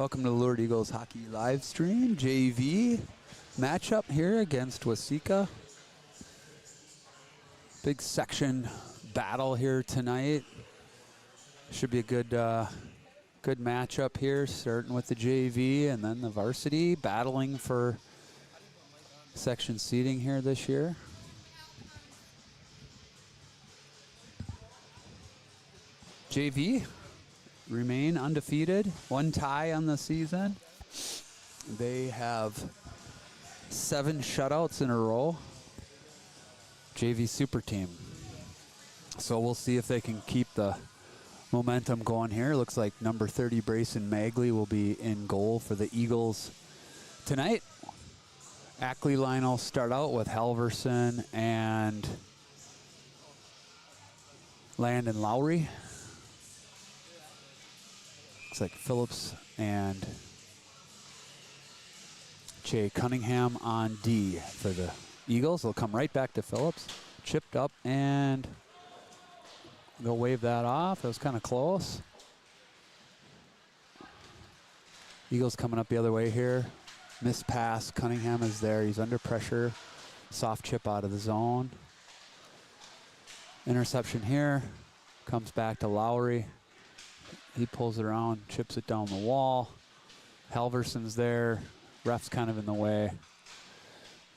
Welcome to the Lord Eagles Hockey live stream. JV matchup here against Waseca. Big section battle here tonight. Should be a good matchup here, starting with the JV and then the varsity battling for section seating here this year. JV remain undefeated, one tie on the season. They have 7 shutouts in a row. JV super team. So we'll see if they can keep the momentum going here. Looks like number 30 Brayson Magley will be in goal for the Eagles tonight. Ackley line will start out with Halverson and Landon Lowry. Looks like Phillips and Jay Cunningham on D for the Eagles. They'll come right back to Phillips. Chipped up and they'll wave that off. That was kind of close. Eagles coming up the other way here. Missed pass. Cunningham is there. He's under pressure. Soft chip out of the zone. Interception here. Comes back to Lowry. He pulls it around, chips it down the wall. Halverson's there. Ref's kind of in the way.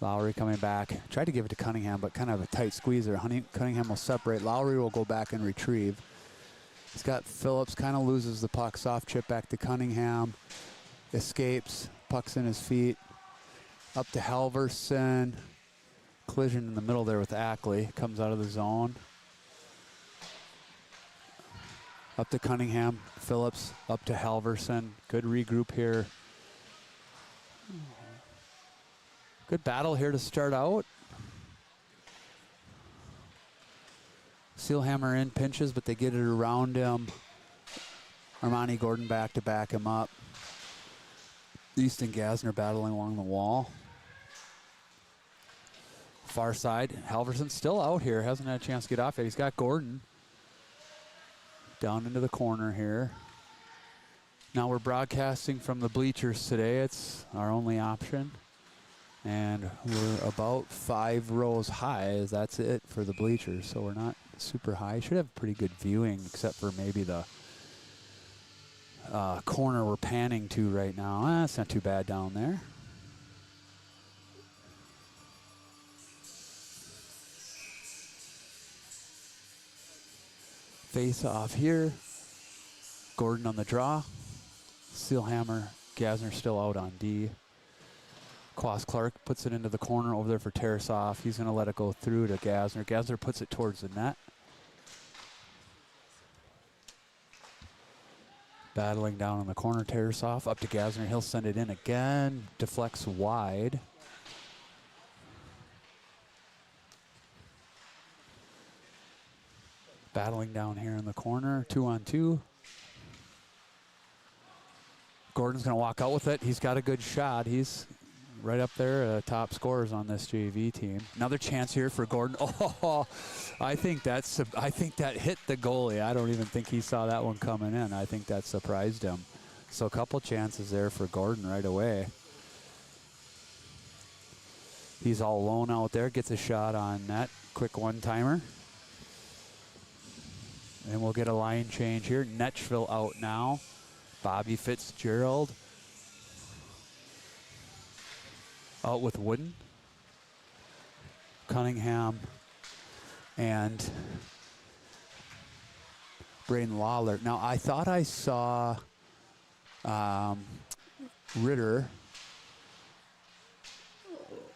Lowry coming back. Tried to give it to Cunningham, but kind of a tight squeeze there. Cunningham will separate. Lowry will go back and retrieve. He's got Phillips, kind of loses the puck. Soft chip back to Cunningham. Escapes. Puck's in his feet. Up to Halverson. Collision in the middle there with Ackley. Comes out of the zone. Up to Cunningham, Phillips, up to Halverson. Good regroup here. Good battle here to start out. Sealhammer in pinches, but they get it around him. Armani Gordon back to back him up. Easton Gasner battling along the wall. Far side, Halverson still out here. Hasn't had a chance to get off it. He's got Gordon. Down into the corner here. Now we're broadcasting from the bleachers today. It's our only option. And we're about 5 rows high. That's it for the bleachers. So we're not super high. Should have pretty good viewing except for maybe the corner we're panning to right now. It's not too bad down there. Face off here. Gordon on the draw. Sealhammer. Gasner still out on D. Quas Clark puts it into the corner over there for Tarasoff. He's going to let it go through to Gasner. Gasner puts it towards the net. Battling down in the corner. Tarasoff up to Gasner. He'll send it in again. Deflects wide. Battling down here in the corner, 2-on-2. Gordon's going to walk out with it. He's got a good shot. He's right up there, top scorers on this JV team. Another chance here for Gordon. Oh, I think that hit the goalie. I don't even think he saw that one coming in. I think that surprised him. So a couple chances there for Gordon right away. He's all alone out there. Gets a shot on net. Quick one-timer. And we'll get a line change here. Netchville out now. Bobby Fitzgerald out with Wooden. Cunningham and Braden Lawler. Now, I thought I saw Ritter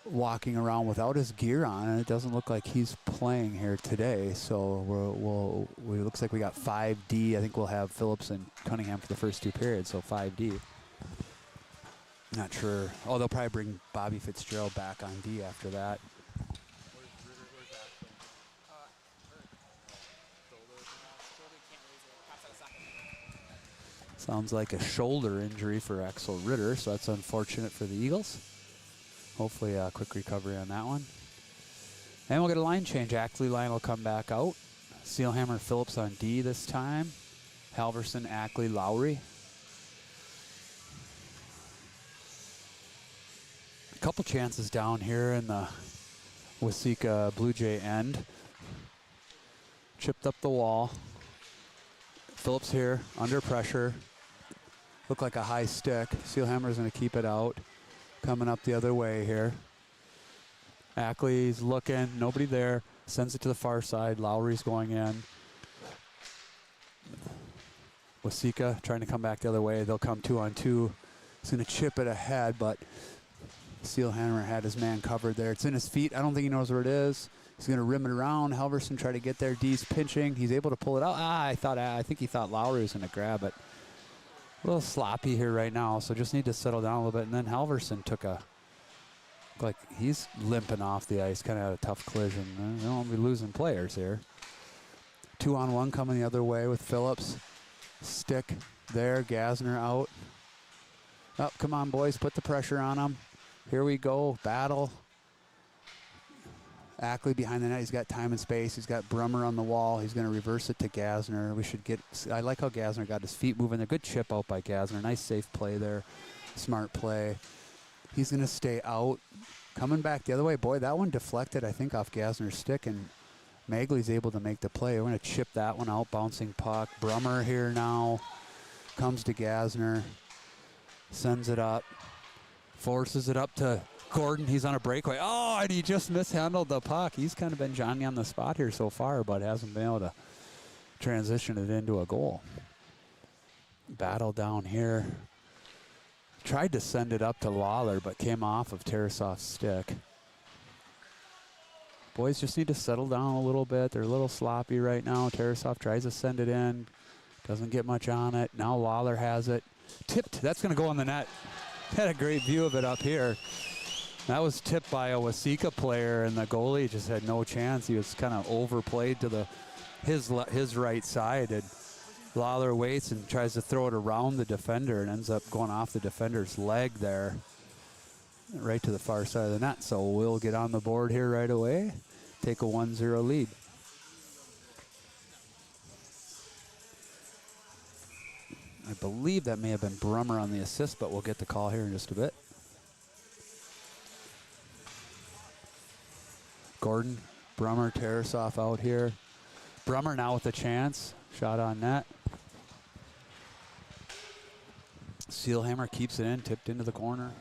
walking around without his gear on, and it doesn't look like he's playing here today. So we looks like we got 5D. I think we'll have Phillips and Cunningham for the first 2 periods, so 5D. Not sure. Oh, they'll probably bring Bobby Fitzgerald back on D after that. Sounds like a shoulder injury for Axel Ritter, so that's unfortunate for the Eagles. Hopefully a quick recovery on that one. And we'll get a line change. Ackley line will come back out. Sealhammer Phillips on D this time. Halverson, Ackley, Lowry. couple chances down here in the Waseca Blue Jay end. Chipped up the wall. Phillips here, under pressure. Looked like a high stick. Steelhammer's going to keep it out. Coming up the other way here. Ackley's looking, nobody there. Sends it to the far side. Lowry's going in. Waseca trying to come back the other way. They'll come 2-on-2. He's going to chip it ahead, but Steelhammer had his man covered there. It's in his feet. I don't think he knows where it is. He's going to rim it around. Halverson try to get there. D's pinching. He's able to pull it out. I think he thought Lowry was going to grab it. A little sloppy here right now, so just need to settle down a little bit. And then Halverson took a, like he's limping off the ice, kind of had a tough collision. They don't want to be losing players here. 2-on-1 coming the other way with Phillips. Stick there, Gasner out. Oh, come on, boys, put the pressure on him. Here we go, battle. Ackley behind the net, he's got time and space. He's got Brummer on the wall. He's going to reverse it to Gasner. We should get, I like how Gasner got his feet moving. A good chip out by Gasner. Nice safe play there. Smart play. He's going to stay out. Coming back the other way. Boy, that one deflected, I think, off Gasner's stick, and Magley's able to make the play. We're going to chip that one out. Bouncing puck. Brummer here now. Comes to Gasner. Sends it up. Forces it up to Gordon. He's on a breakaway. Oh, and he just mishandled the puck. He's kind of been Johnny on the spot here so far, but hasn't been able to transition it into a goal. Battle down here. Tried to send it up to Lawler, but came off of Tarasov's stick. Boys just need to settle down a little bit. They're a little sloppy right now. Tarasov tries to send it in. Doesn't get much on it. Now Lawler has it. Tipped. That's going to go on the net. Had a great view of it up here. That was tipped by a Waseca player, and the goalie just had no chance. He was kind of overplayed to his right side, and Lawler waits and tries to throw it around the defender and ends up going off the defender's leg there, right to the far side of the net. So we'll get on the board here right away, take a 1-0 lead. I believe that may have been Brummer on the assist, but we'll get the call here in just a bit. Gordon, Brummer, Tarasov out here. Brummer now with a chance. Shot on net. Steelhammer keeps it in, tipped into the corner.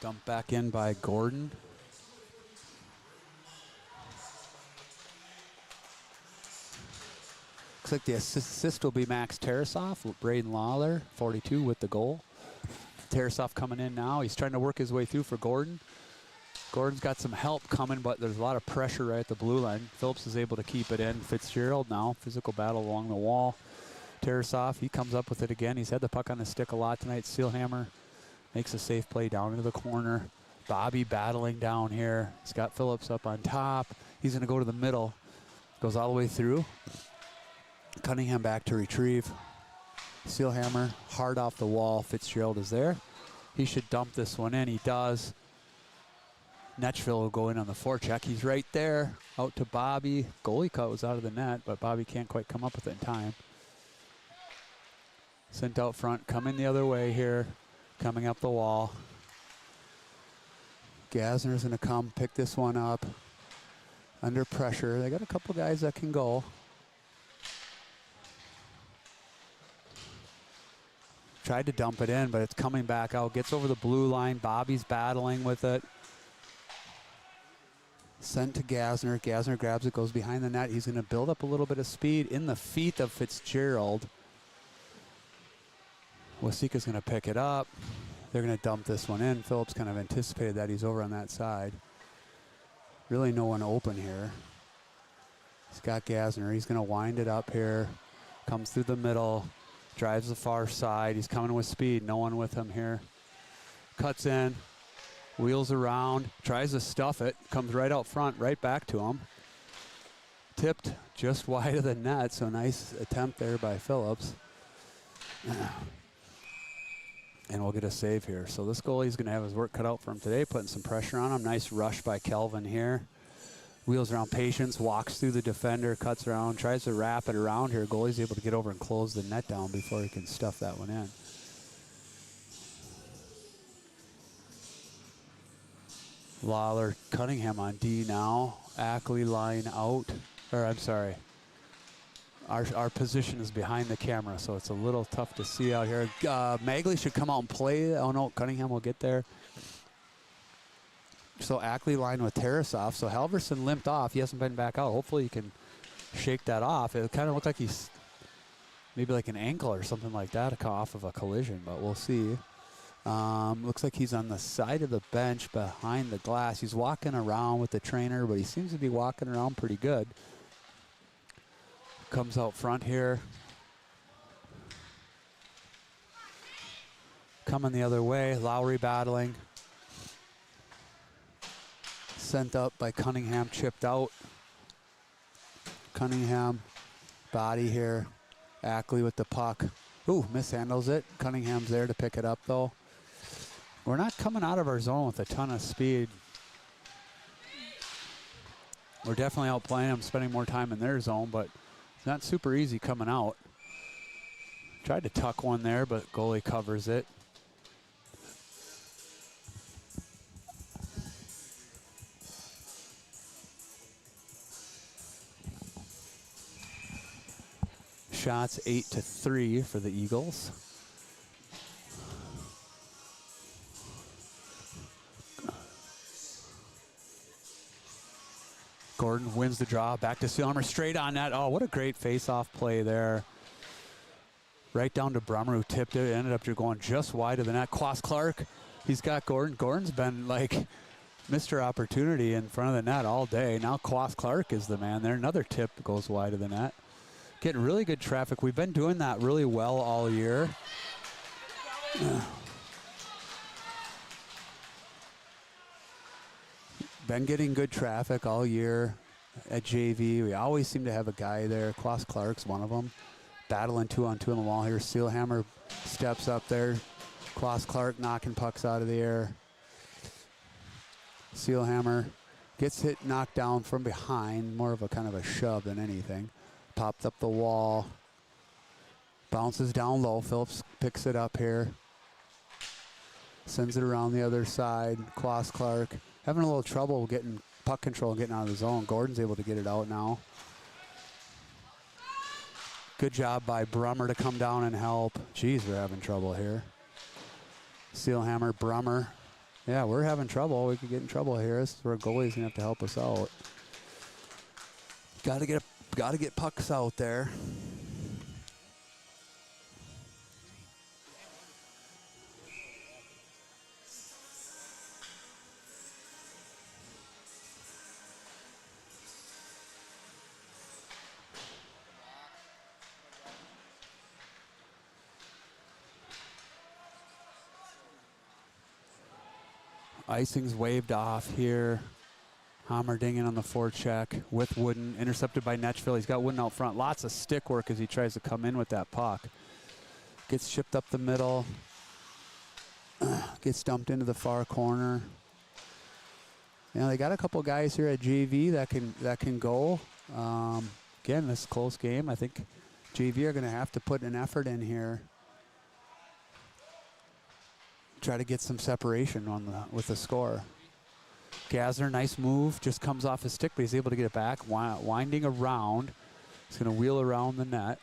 Dumped back in by Gordon. Looks like the assist will be Max Tarasov. Braden Lawler, 42 with the goal. Tarasov coming in now. He's trying to work his way through for Gordon. Gordon's got some help coming, but there's a lot of pressure right at the blue line. Phillips is able to keep it in. Fitzgerald now, physical battle along the wall. Tarasov, he comes up with it again. He's had the puck on his stick a lot tonight. Steelhammer makes a safe play down into the corner. Bobby battling down here. He's got Phillips up on top. He's going to go to the middle. Goes all the way through. Cunningham back to retrieve. Steelhammer hard off the wall. Fitzgerald is there. He should dump this one in. He does. Netchville will go in on the forecheck. He's right there. Out to Bobby. Goalie cut was out of the net, but Bobby can't quite come up with it in time. Sent out front. Coming the other way here. Coming up the wall. Gasner's going to come pick this one up. Under pressure. They got a couple guys that can go. Tried to dump it in, but it's coming back out. Gets over the blue line. Bobby's battling with it. Sent to Gasner. Gasner grabs it, goes behind the net. He's going to build up a little bit of speed in the feet of Fitzgerald. Waseca's going to pick it up. They're going to dump this one in. Phillips kind of anticipated that. He's over on that side. Really no one open here. He's got Gasner. He's going to wind it up here. Comes through the middle. Drives the far side. He's coming with speed. No one with him here. Cuts in. Wheels around. Tries to stuff it. Comes right out front. Right back to him. Tipped just wide of the net. So nice attempt there by Phillips. And we'll get a save here. So this goalie's going to have his work cut out for him today. Putting some pressure on him. Nice rush by Kelvin here. Wheels around Patience, walks through the defender, cuts around, tries to wrap it around here. Goalie's able to get over and close the net down before he can stuff that one in. Lawler, Cunningham on D now. Ackley line out. Or I'm sorry. Our position is behind the camera, so it's a little tough to see out here. Magley should come out and play. Oh no, Cunningham will get there. So Ackley line with Tarasov. So Halverson limped off. He hasn't been back out. Hopefully he can shake that off. It kind of looked like he's maybe like an ankle or something like that off of a collision, but we'll see. Looks like he's on the side of the bench behind the glass. He's walking around with the trainer, but he seems to be walking around pretty good. Comes out front here. Coming the other way, Lowry battling. Sent up by Cunningham, chipped out. Cunningham, body here. Ackley with the puck. Ooh, mishandles it. Cunningham's there to pick it up though. We're not coming out of our zone with a ton of speed. We're definitely outplaying them, spending more time in their zone, but it's not super easy coming out. Tried to tuck one there, but goalie covers it. Shots 8-3 for the Eagles. Gordon wins the draw, back to Seelhammer, straight on net. Oh, what a great face-off play there. Right down to Brummer, who tipped it, ended up going just wide of the net. Quas Clark, he's got Gordon. Gordon's been like Mr. Opportunity in front of the net all day. Now Quas Clark is the man there. Another tip goes wide of the net. Getting really good traffic. We've been doing that really well all year. Been getting good traffic all year at JV. We always seem to have a guy there. Quas Clark's one of them. Battling 2-on-2 on the wall here. Seelhammer steps up there. Quas Clark knocking pucks out of the air. Seelhammer gets hit, knocked down from behind. More of a kind of a shove than anything. Popped up the wall. Bounces down low. Phillips picks it up here. Sends it around the other side. Quas Clark having a little trouble getting puck control and getting out of the zone. Gordon's able to get it out now. Good job by Brummer to come down and help. Geez, we're having trouble here. Seelhammer, Brummer. Yeah, we're having trouble. We could get in trouble here. This is where goalie's gonna have to help us out. Gotta get pucks out there. Icing's waved off here. Hammerdingen on the forecheck with Wooden, intercepted by Netchville. He's got Wooden out front. Lots of stick work as he tries to come in with that puck. Gets shipped up the middle. Gets dumped into the far corner. You know, they got a couple guys here at JV that can go. Again, this close game. I think JV are going to have to put an effort in here. Try to get some separation with the score. Gassner, nice move, just comes off his stick, but he's able to get it back, winding around. He's going to wheel around the net.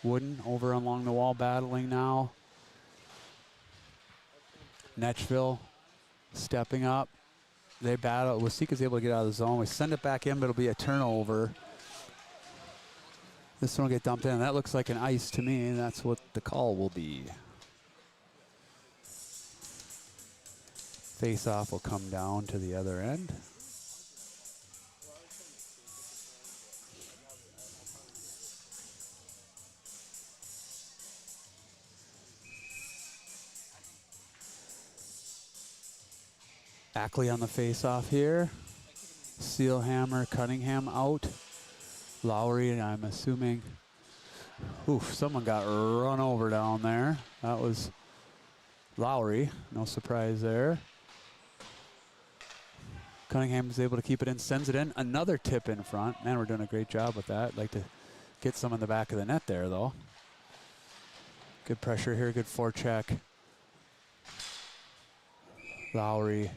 Wooden over along the wall battling now. Netchville stepping up. They battle. Waseca's able to get out of the zone. We send it back in, but it'll be a turnover. This one will get dumped in. That looks like an ice to me, and that's what the call will be. Face-off will come down to the other end. Ackley on the face-off here. Seelhammer, Cunningham out. Lowry, and I'm assuming, oof, someone got run over down there. That was Lowry, no surprise there. Cunningham is able to keep it in, sends it in. Another tip in front. Man, we're doing a great job with that. Like to get some in the back of the net there, though. Good pressure here, good forecheck. Lowry.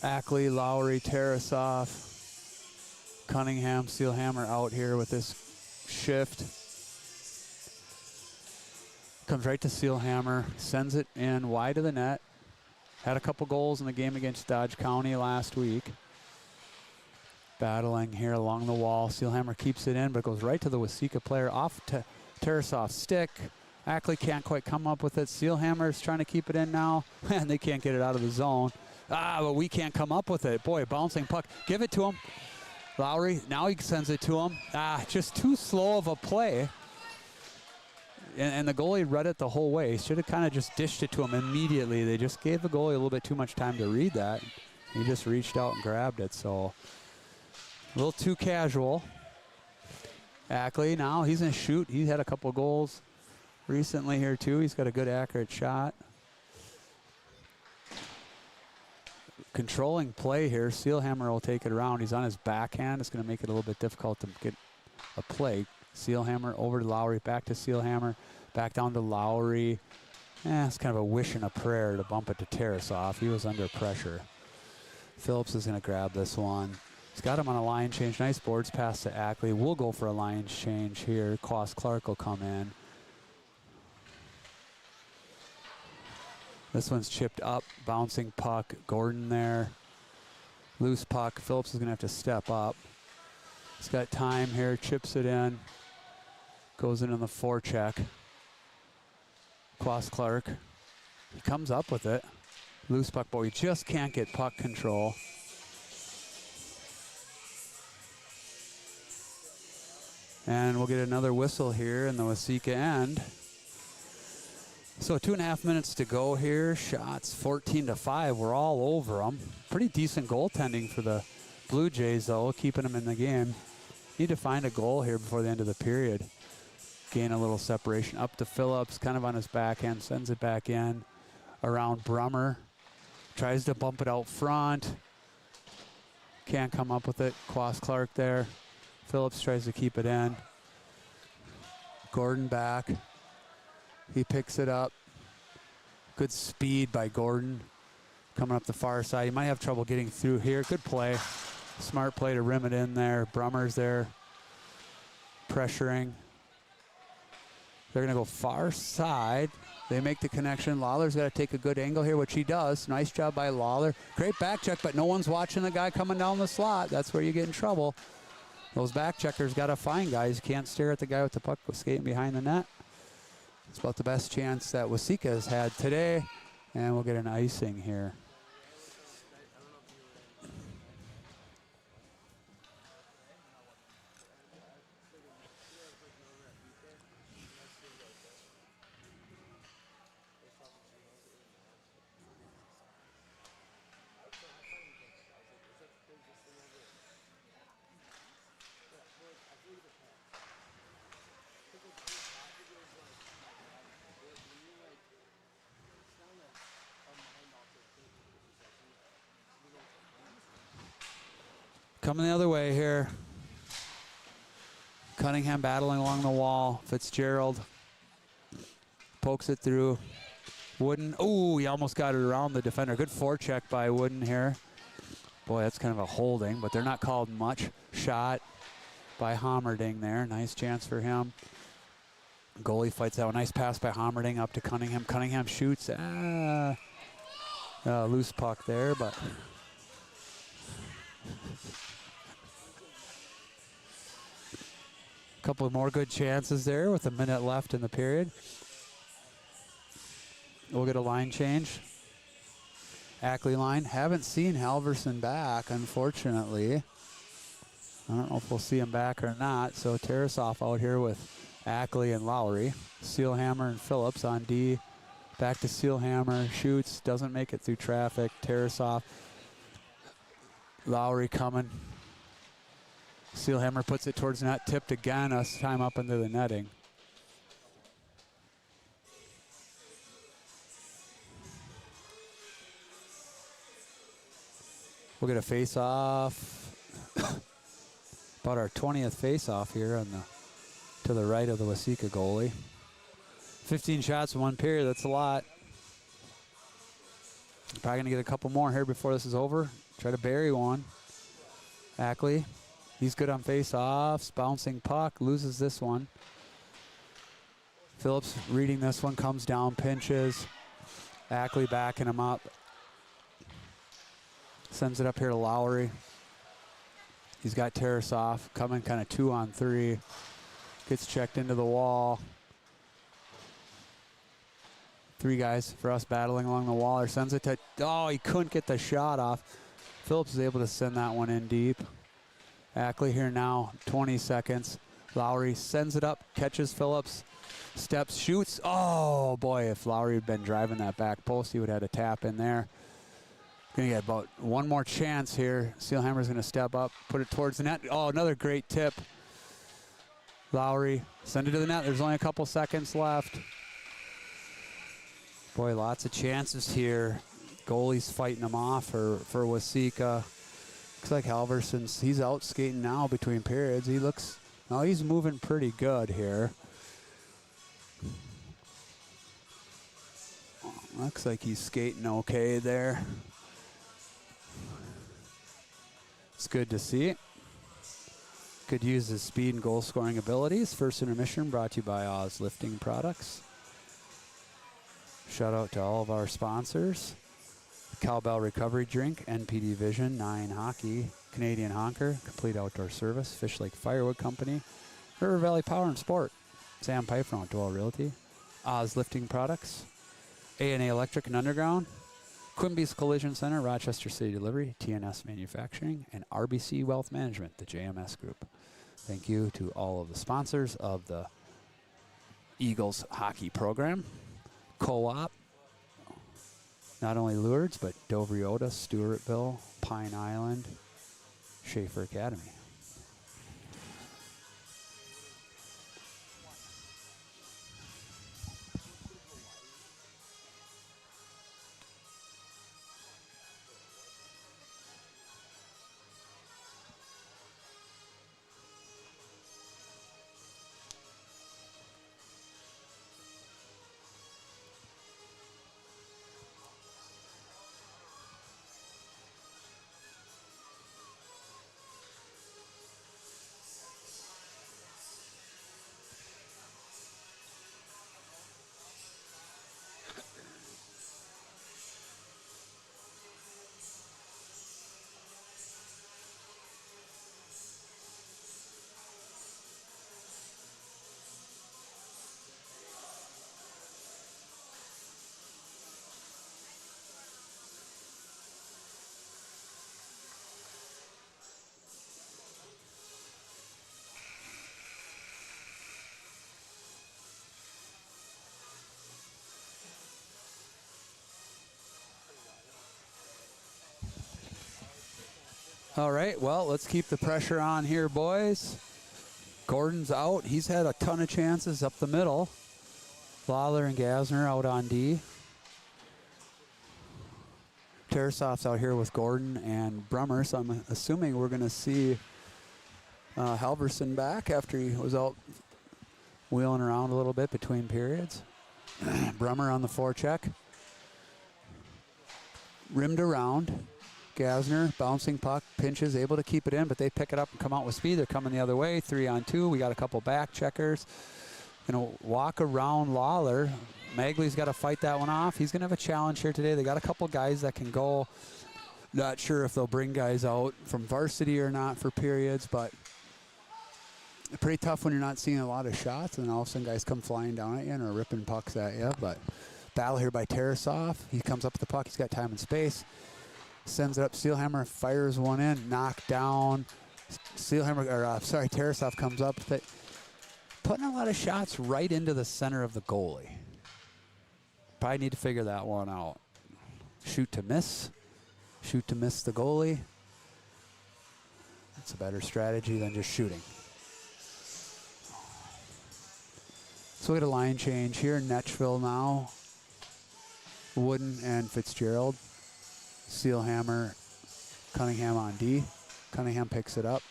Ackley, Lowry, Tarasov. Cunningham, Steelhammer out here with this shift. Comes right to Steelhammer, sends it in wide of the net. Had a couple goals in the game against Dodge County last week. Battling here along the wall. Steelhammer keeps it in, but it goes right to the Waseca player off to Tarasov's stick. Ackley can't quite come up with it. Steelhammer's trying to keep it in now, and they can't get it out of the zone. But we can't come up with it. Boy, bouncing puck. Give it to him. Lowry, now he sends it to him. Just too slow of a play. And the goalie read it the whole way. He should have kind of just dished it to him immediately. They just gave the goalie a little bit too much time to read that. He just reached out and grabbed it. So a little too casual. Ackley now, he's going to shoot. He had a couple goals recently here too. He's got a good accurate shot. Controlling play here. Steelhammer will take it around. He's on his backhand. It's going to make it a little bit difficult to get a play. Steelhammer over to Lowry, back to Steelhammer, back down to Lowry. It's kind of a wish and a prayer to bump it to Tarasov. He was under pressure. Phillips is going to grab this one. He's got him on a line change. Nice boards pass to Ackley. We'll go for a line change here. Quas Clark will come in. This one's chipped up, bouncing puck. Gordon there. Loose puck. Phillips is going to have to step up. He's got time here, chips it in. Goes in on the forecheck. Quas Clark. He comes up with it. Loose puck, but we just can't get puck control. And we'll get another whistle here in the Waseca end. So 2.5 minutes to go here. Shots 14-5. We're all over them. Pretty decent goaltending for the Blue Jays, though, keeping them in the game. Need to find a goal here before the end of the period. Gain a little separation. Up to Phillips, kind of on his backhand, sends it back in. Around Brummer. Tries to bump it out front. Can't come up with it. Quas Clark there. Phillips tries to keep it in. Gordon back. He picks it up. Good speed by Gordon. Coming up the far side. He might have trouble getting through here. Good play. Smart play to rim it in there. Brummer's there. Pressuring. They're going to go far side. They make the connection. Lawler's got to take a good angle here, which he does. Nice job by Lawler. Great back check, but no one's watching the guy coming down the slot. That's where you get in trouble. Those back checkers got to find guys. Can't stare at the guy with the puck skating behind the net. It's about the best chance that Waseca has had today, and we'll get an icing here. Coming the other way here. Cunningham battling along the wall. Fitzgerald pokes it through. Wooden. Oh, he almost got it around the defender. Good forecheck by Wooden here. Boy, that's kind of a holding, but they're not called much. Shot by Hommerding there. Nice chance for him. Goalie fights out. Nice pass by Hommerding up to Cunningham. Cunningham shoots. Loose puck there, but... Couple more good chances there with a minute left in the period. We'll get a line change. Ackley line. Haven't seen Halverson back, unfortunately. I don't know if we'll see him back or not. So Tarasov out here with Ackley and Lowry. Steelhammer and Phillips on D. Back to Steelhammer. Shoots. Doesn't make it through traffic. Tarasov. Lowry coming. Steelhammer puts it towards net, tipped again, us time up into the netting. We'll get a face-off. About our 20th face-off here on to the right of the Waseca goalie. 15 shots in 1 period, that's a lot. Probably going to get a couple more here before this is over. Try to bury one. Ackley, he's good on face-offs. Bouncing puck, loses this one. Phillips reading this one, comes down, pinches. Ackley backing him up. Sends it up here to Lowry. He's got Tarasov coming kind of 2-on-3. Gets checked into the wall. 3 guys for us battling along the wall. Or sends it to, oh, he couldn't get the shot off. Phillips is able to send that one in deep. Ackley here now, 20 seconds. Lowry sends it up, catches Phillips, steps, shoots. Oh boy, if Lowry had been driving that back post, he would have had a tap in there. Gonna get about one more chance here. Steelhammer's gonna step up, put it towards the net. Oh, another great tip. Lowry, send it to the net. There's only a couple seconds left. Boy, lots of chances here. Goalie's fighting them off for Waseca. Looks like Halverson's, he's out skating now between periods. He looks, oh, he's moving pretty good here. Looks like he's skating okay there. It's good to see. Could use his speed and goal scoring abilities. First intermission brought to you by Oz Lifting Products. Shout out to all of our sponsors. Cowbell Recovery Drink, NPD Vision, 9 Hockey, Canadian Honker, Complete Outdoor Service, Fish Lake Firewood Company, River Valley Power and Sport, Sam Pipe from Outdoor Realty, Oz Lifting Products, A&A Electric and Underground, Quimby's Collision Center, Rochester City Delivery, TNS Manufacturing, and RBC Wealth Management, the JMS Group. Thank you to all of the sponsors of the Eagles hockey program. Co-op, not only Lourdes, but Dovriota, Stewartville, Pine Island, Schaefer Academy. All right, well, let's keep the pressure on here, boys. Gordon's out. He's had a ton of chances up the middle. Lawler and Gasner out on D. Tarasov's out here with Gordon and Brummer, so I'm assuming we're going to see Halverson back after he was out wheeling around a little bit between periods. Brummer on the forecheck. Rimmed around. Gasner, bouncing puck, pinches, able to keep it in, but they pick it up and come out with speed. They're coming the other way, 3-on-2. We got a couple back checkers. Gonna walk around Lawler. Magley's got to fight that one off. He's gonna have a challenge here today. They got a couple guys that can go. Not sure if they'll bring guys out from varsity or not for periods, but pretty tough when you're not seeing a lot of shots and all of a sudden guys come flying down at you and are ripping pucks at you. But battle here by Tarasov. He comes up with the puck. He's got time and space. Sends it up. Steelhammer fires one in. Knocked down. Tarasov comes up with it. Putting a lot of shots right into the center of the goalie. Probably need to figure that one out. Shoot to miss. Shoot to miss the goalie. That's a better strategy than just shooting. So we get a line change here. Netchville now. Wooden and Fitzgerald. Steelhammer, Cunningham on D. Cunningham picks it up.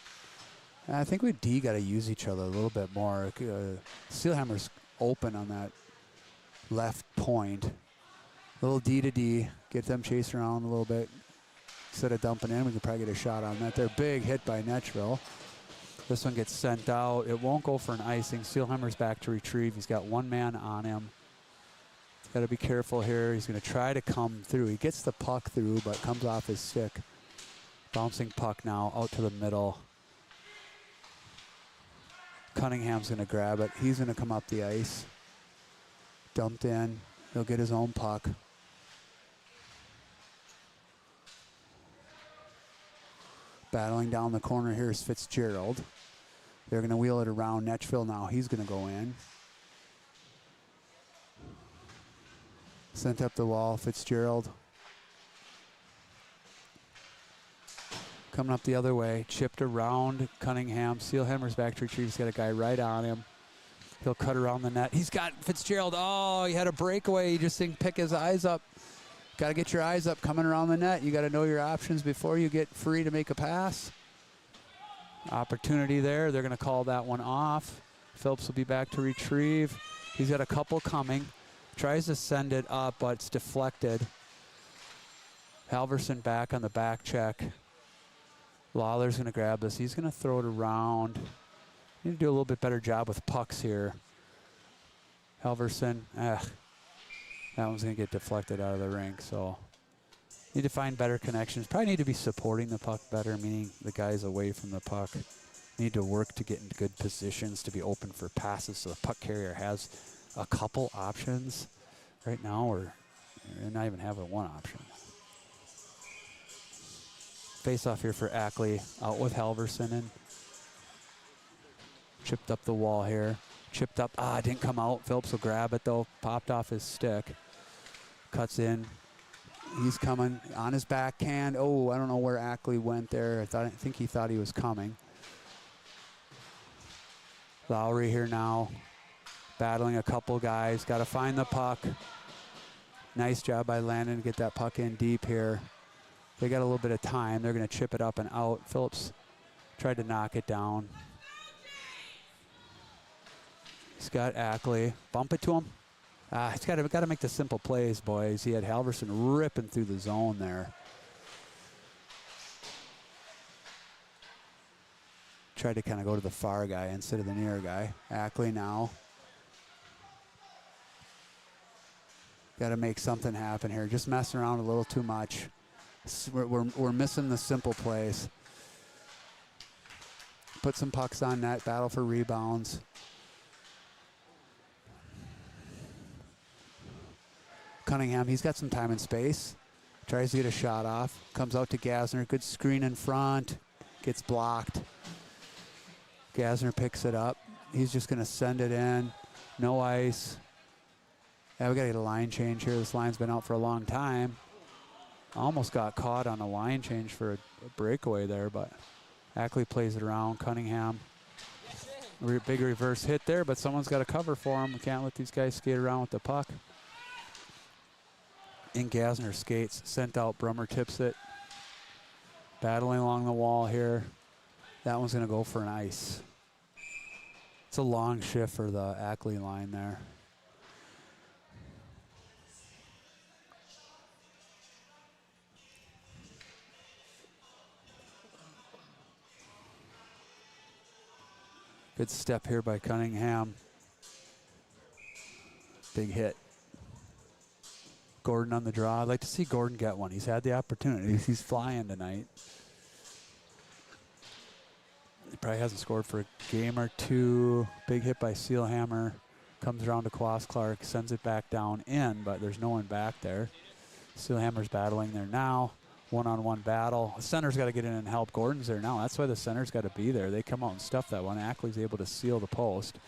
I think we D got to use each other a little bit more. Steelhammer's open on that left point. Little D to D, get them chasing around a little bit. Instead of dumping in, we could probably get a shot on that. They're big hit by Netchville. This one gets sent out. It won't go for an icing. Steelhammer's back to retrieve. He's got one man on him. Got to be careful here. He's going to try to come through. He gets the puck through, but comes off his stick. Bouncing puck now out to the middle. Cunningham's going to grab it. He's going to come up the ice. Dumped in. He'll get his own puck. Battling down the corner here is Fitzgerald. They're going to wheel it around. Netchville now. He's going to go in. Sent up the wall, Fitzgerald. Coming up the other way, chipped around Cunningham. Steelhammer's back to retrieve. He's got a guy right on him. He'll cut around the net. He's got Fitzgerald. Oh, he had a breakaway. He just didn't pick his eyes up. Got to get your eyes up coming around the net. You got to know your options before you get free to make a pass. Opportunity there. They're going to call that one off. Phillips will be back to retrieve. He's got a couple coming. Tries to send it up, but it's deflected. Halverson back on the back check. Lawler's going to grab this. He's going to throw it around. Need to do a little bit better job with pucks here. Halverson, that one's going to get deflected out of the rink, so need to find better connections. Probably need to be supporting the puck better, meaning the guys away from the puck. Need to work to get into good positions to be open for passes so the puck carrier has a couple options. Right now we're not even having one option. Face off here for Ackley, out with Halverson and chipped up the wall here. Chipped up, didn't come out. Phillips will grab it though, popped off his stick. Cuts in, he's coming on his backhand. Oh, I don't know where Ackley went there. I think he thought he was coming. Lowry here now. Battling a couple guys, got to find the puck. Nice job by Landon to get that puck in deep here. They got a little bit of time. They're going to chip it up and out. Phillips tried to knock it down. He's got Ackley. Bump it to him. He's got to make the simple plays, boys. He had Halverson ripping through the zone there. Tried to kind of go to the far guy instead of the near guy. Ackley now. Got to make something happen here. Just messing around a little too much. We're missing the simple plays. Put some pucks on net. Battle for rebounds. Cunningham, he's got some time and space. Tries to get a shot off. Comes out to Gasner. Good screen in front. Gets blocked. Gasner picks it up. He's just going to send it in. No ice. Yeah, we got to get a line change here. This line's been out for a long time. Almost got caught on a line change for a breakaway there, but Ackley plays it around. Cunningham, big reverse hit there, but someone's got to cover for him. We can't let these guys skate around with the puck. In Gasner skates, sent out. Brummer tips it. Battling along the wall here. That one's going to go for an ice. It's a long shift for the Ackley line there. Good step here by Cunningham. Big hit. Gordon on the draw. I'd like to see Gordon get one. He's had the opportunities. He's flying tonight. He probably hasn't scored for a game or two. Big hit by Steelhammer. Comes around to Quas Clark, sends it back down in, but there's no one back there. Steelhammer's battling there now. One-on-one battle. The center's got to get in and help. Gordon's there now. That's why the center's got to be there. They come out and stuff that one. Ackley's able to seal the post.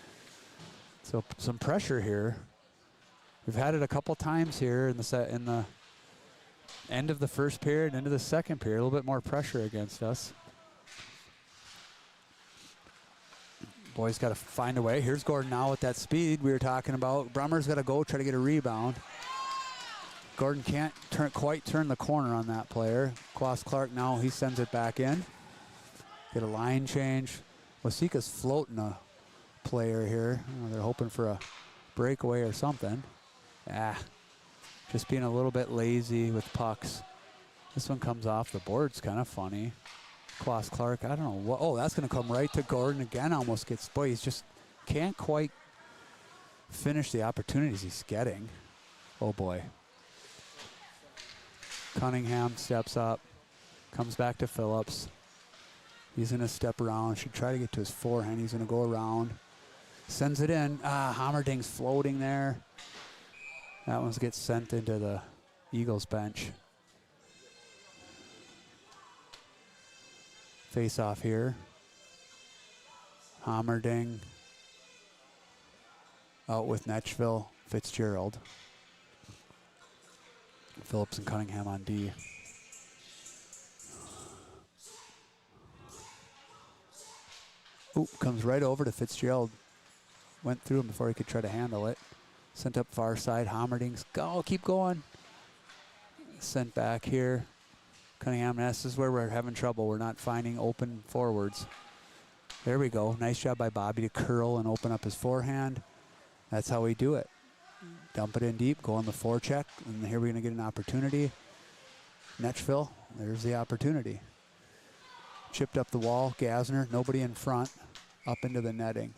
So some pressure here. We've had it a couple times here in the end of the first period, into the second period. A little bit more pressure against us. Boys got to find a way. Here's Gordon now with that speed we were talking about. Brummer's got to go try to get a rebound. Gordon can't quite turn the corner on that player. Quas Clark now, he sends it back in. Get a line change. Waseca's floating a player here. They're hoping for a breakaway or something. Just being a little bit lazy with pucks. This one comes off the board's kind of funny. Quas Clark, I don't know what. Oh, that's going to come right to Gordon again. Almost gets, boy, he's just can't quite finish the opportunities he's getting. Oh boy. Cunningham steps up, comes back to Phillips. He's going to step around, should try to get to his forehand. He's going to go around, sends it in. Hammerding's floating there. That one gets sent into the Eagles bench. Face off here. Hammerding out with Netchville, Fitzgerald. Phillips and Cunningham on D. Oop, comes right over to Fitzgerald. Went through him before he could try to handle it. Sent up far side. Hammerding's go, keep going. Sent back here. Cunningham, this is where we're having trouble. We're not finding open forwards. There we go. Nice job by Bobby to curl and open up his forehand. That's how we do it. Dump it in deep, go on the forecheck, and here we're going to get an opportunity. Netchville, there's the opportunity. Chipped up the wall, Gasner, nobody in front, up into the netting.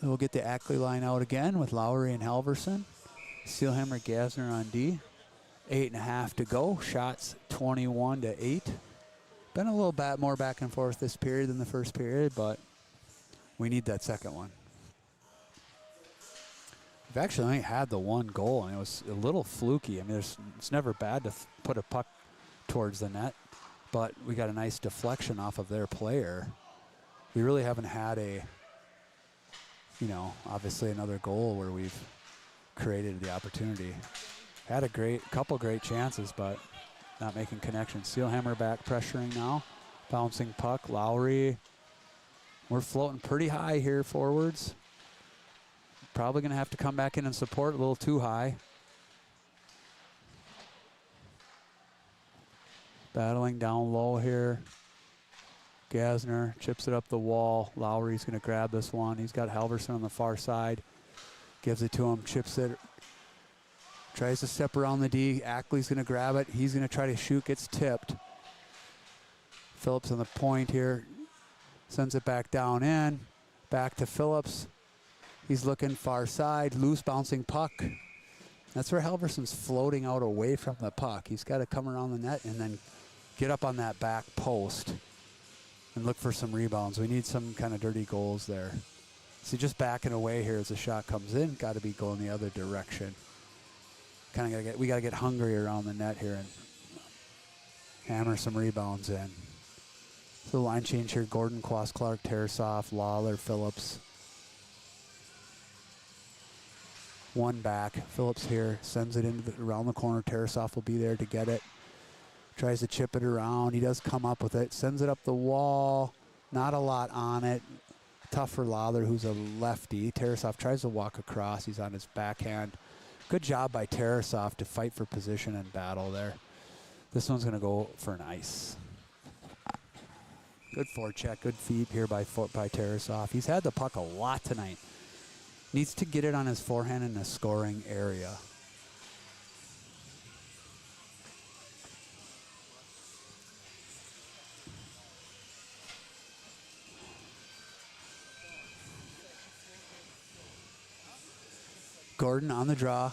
We'll get the Ackley line out again with Lowry and Halverson. Steelhammer, Gasner on D. 8.5 to go. Shots 21-8. Been a little more back and forth this period than the first period, but we need that second one. We've actually only had the one goal, and it was a little fluky. I mean, it's never bad to put a puck towards the net, but we got a nice deflection off of their player. We really haven't had obviously another goal where we've created the opportunity. Had a couple great chances, but not making connections. Steelhammer back pressuring now. Bouncing puck. Lowry. We're floating pretty high here forwards. Probably going to have to come back in and support a little too high. Battling down low here. Gasner chips it up the wall. Lowry's going to grab this one. He's got Halverson on the far side. Gives it to him, chips it. Tries to step around the D. Ackley's going to grab it. He's going to try to shoot, gets tipped. Phillips on the point here. Sends it back down in. Back to Phillips. He's looking far side. Loose bouncing puck. That's where Halverson's floating out away from the puck. He's got to come around the net and then get up on that back post and look for some rebounds. We need some kind of dirty goals there. See, just backing away here as the shot comes in. Got to be going the other direction. We got to get hungry around the net here and hammer some rebounds in. So line change here. Gordon, Quas Clark, Tarasoff, Lawler, Phillips. One back. Phillips here sends it around the corner. Tarasoff will be there to get it. Tries to chip it around. He does come up with it. Sends it up the wall. Not a lot on it. Tough for Lawler, who's a lefty. Tarasoff tries to walk across. He's on his backhand. Good job by Tarasoff to fight for position and battle there. This one's going to go for an ice. Good forecheck. Good feed here by Tarasoff. He's had the puck a lot tonight. Needs to get it on his forehand in the scoring area. Gordon on the draw.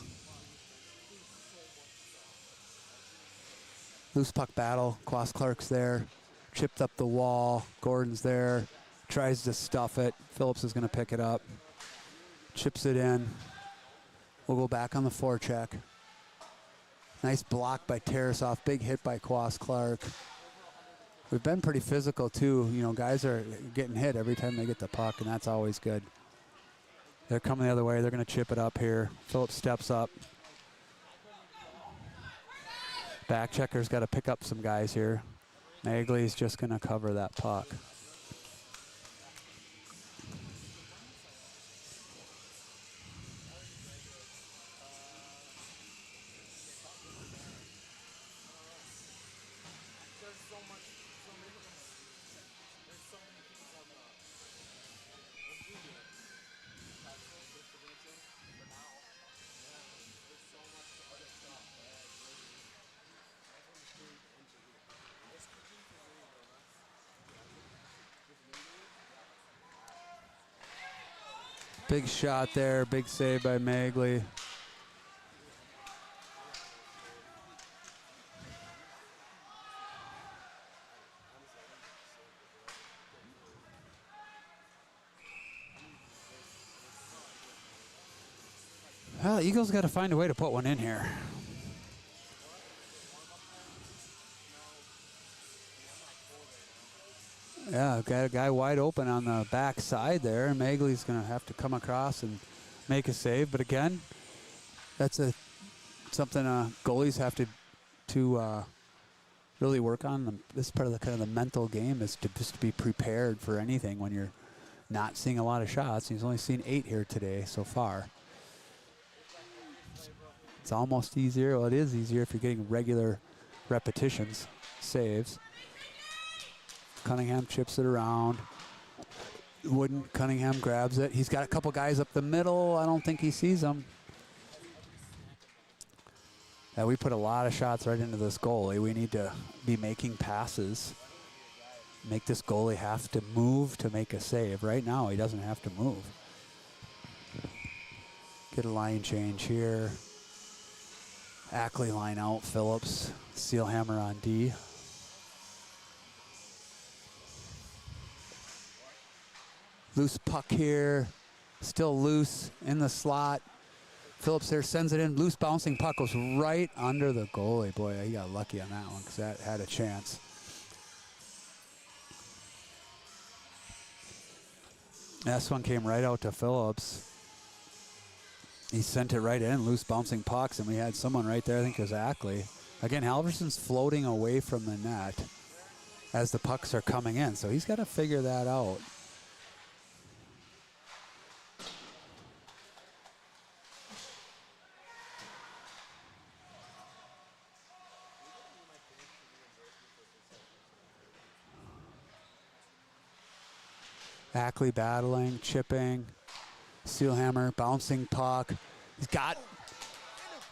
Loose puck battle. Quas Clark's there. Chipped up the wall. Gordon's there. Tries to stuff it. Phillips is going to pick it up. Chips it in. We'll go back on the forecheck. Nice block by Tarasoff. Big hit by Quas Clark. We've been pretty physical too. You know, guys are getting hit every time they get the puck, and that's always good. They're coming the other way. They're going to chip it up here. Phillips steps up. Back checker's got to pick up some guys here. Nagley's just going to cover that puck. Big shot there, big save by Magley. Well, the Eagles got to find a way to put one in here. Yeah, got a guy wide open on the back side there. Magley's going to have to come across and make a save. But again, that's something goalies have to really work on. This part of the kind of the mental game is to just be prepared for anything when you're not seeing a lot of shots. He's only seen 8 here today so far. It's almost easier. Well, it is easier if you're getting regular repetitions, saves. Cunningham chips it around. Wooden, Cunningham grabs it. He's got a couple guys up the middle. I don't think he sees them. Yeah, we put a lot of shots right into this goalie. We need to be making passes. Make this goalie have to move to make a save. Right now, he doesn't have to move. Get a line change here. Ackley line out, Phillips. Steelhammer on D. Loose puck here. Still loose in the slot. Phillips there sends it in. Loose bouncing puck goes right under the goalie. Boy, he got lucky on that one because that had a chance. This one came right out to Phillips. He sent it right in, loose bouncing pucks, and we had someone right there, I think it was Ackley. Again, Halverson's floating away from the net as the pucks are coming in, so he's got to figure that out. Ackley battling, chipping, Steelhammer, bouncing puck. He's got,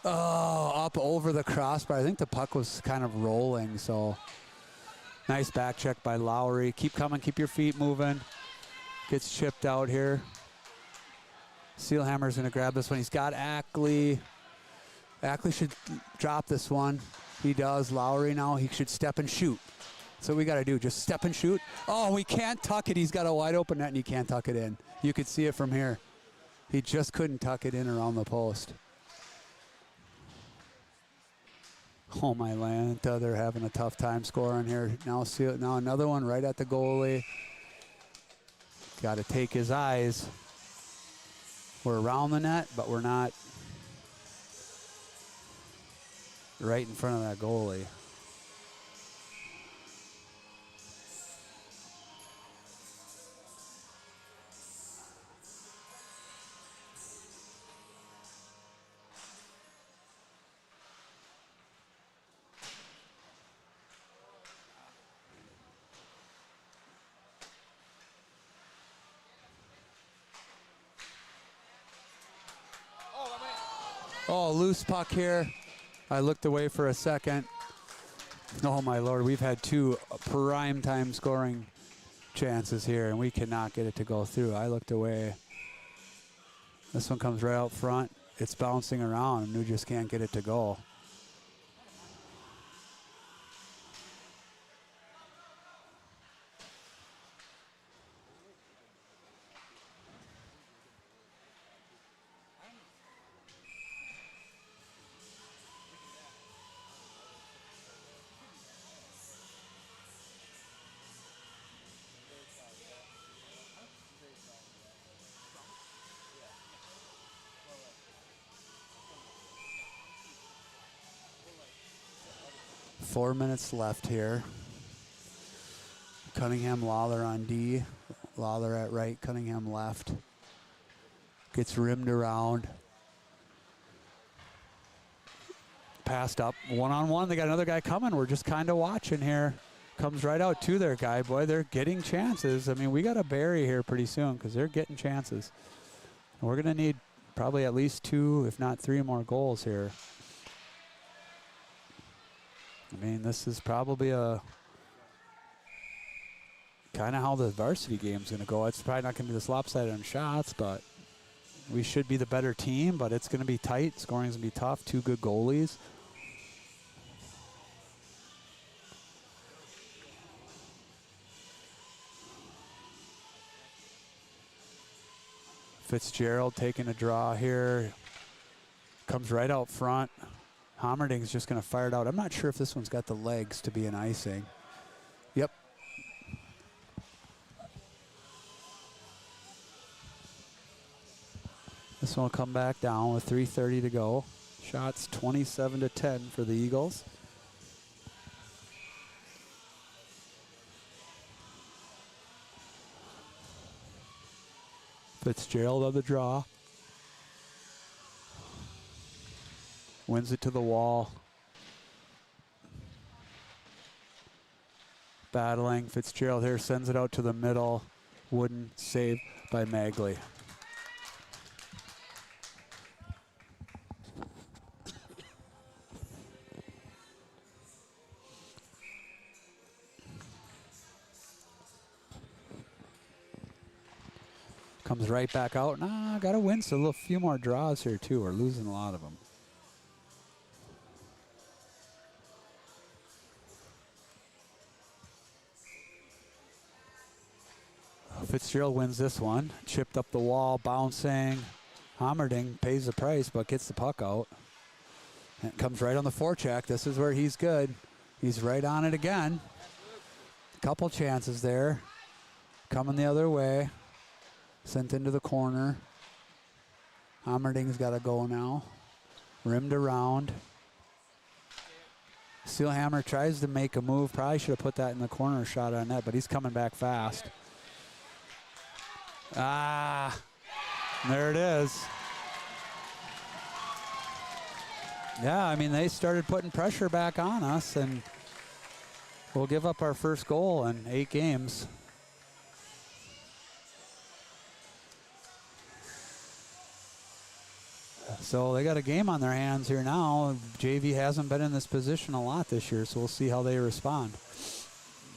up over the crossbar. I think the puck was kind of rolling, so nice back check by Lowry. Keep coming, keep your feet moving. Gets chipped out here. Steelhammer's gonna grab this one. He's got Ackley. Ackley should drop this one. He does. Lowry now, he should step and shoot. So we got to do, just step and shoot. Oh, we can't tuck it. He's got a wide open net and he can't tuck it in. You could see it from here. He just couldn't tuck it in around the post. Oh my land, they're having a tough time scoring here. Now another one right at the goalie. Got to take his eyes. We're around the net, but we're not right in front of that goalie. Oh, loose puck here. I looked away for a second. Oh, my Lord. We've had 2 prime time scoring chances here, and we cannot get it to go through. I looked away. This one comes right out front. It's bouncing around, and we just can't get it to go. Four minutes left here. Cunningham, Lawler on D. Lawler at right, Cunningham left. Gets rimmed around. Passed up, one-on-one. They got another guy coming. We're just kind of watching here. Comes right out to their guy. Boy, they're getting chances. I mean, we got to bury here pretty soon because they're getting chances. And we're going to need probably at least 2, if not 3 more goals here. I mean, this is probably a kind of how the varsity game's going to go. It's probably not going to be this lopsided on shots, but We should be the better team, but it's going to be tight. Scoring's going to be tough. Two good goalies. Fitzgerald taking a draw here. Comes right out front. Hommerding's just going to fire it out. I'm not sure if this one's got the legs to be an icing. Yep. This one will come back down with 3:30 to go. Shots 27-10 for the Eagles. Fitzgerald on the draw. Wins it to the wall. Battling. Fitzgerald here sends it out to the middle. Wooden save by Magley. Comes right back out. Nah, got to win so a few more draws here too. We're losing a lot of them. Fitzgerald wins this one. Chipped up the wall, bouncing. Hommerding pays the price, but gets the puck out. And it comes right on the forecheck. This is where he's good. He's right on it again. Couple chances there. Coming the other way. Sent into the corner. Hommerding's got to go now. Rimmed around. Steelhammer tries to make a move. Probably should have put that in the corner shot on net, but he's coming back fast. Ah, there it is. Yeah, I mean, they started putting pressure back on us, and we'll give up our first goal in 8 games. So they got a game on their hands here now. JV hasn't been in this position a lot this year, so we'll see how they respond.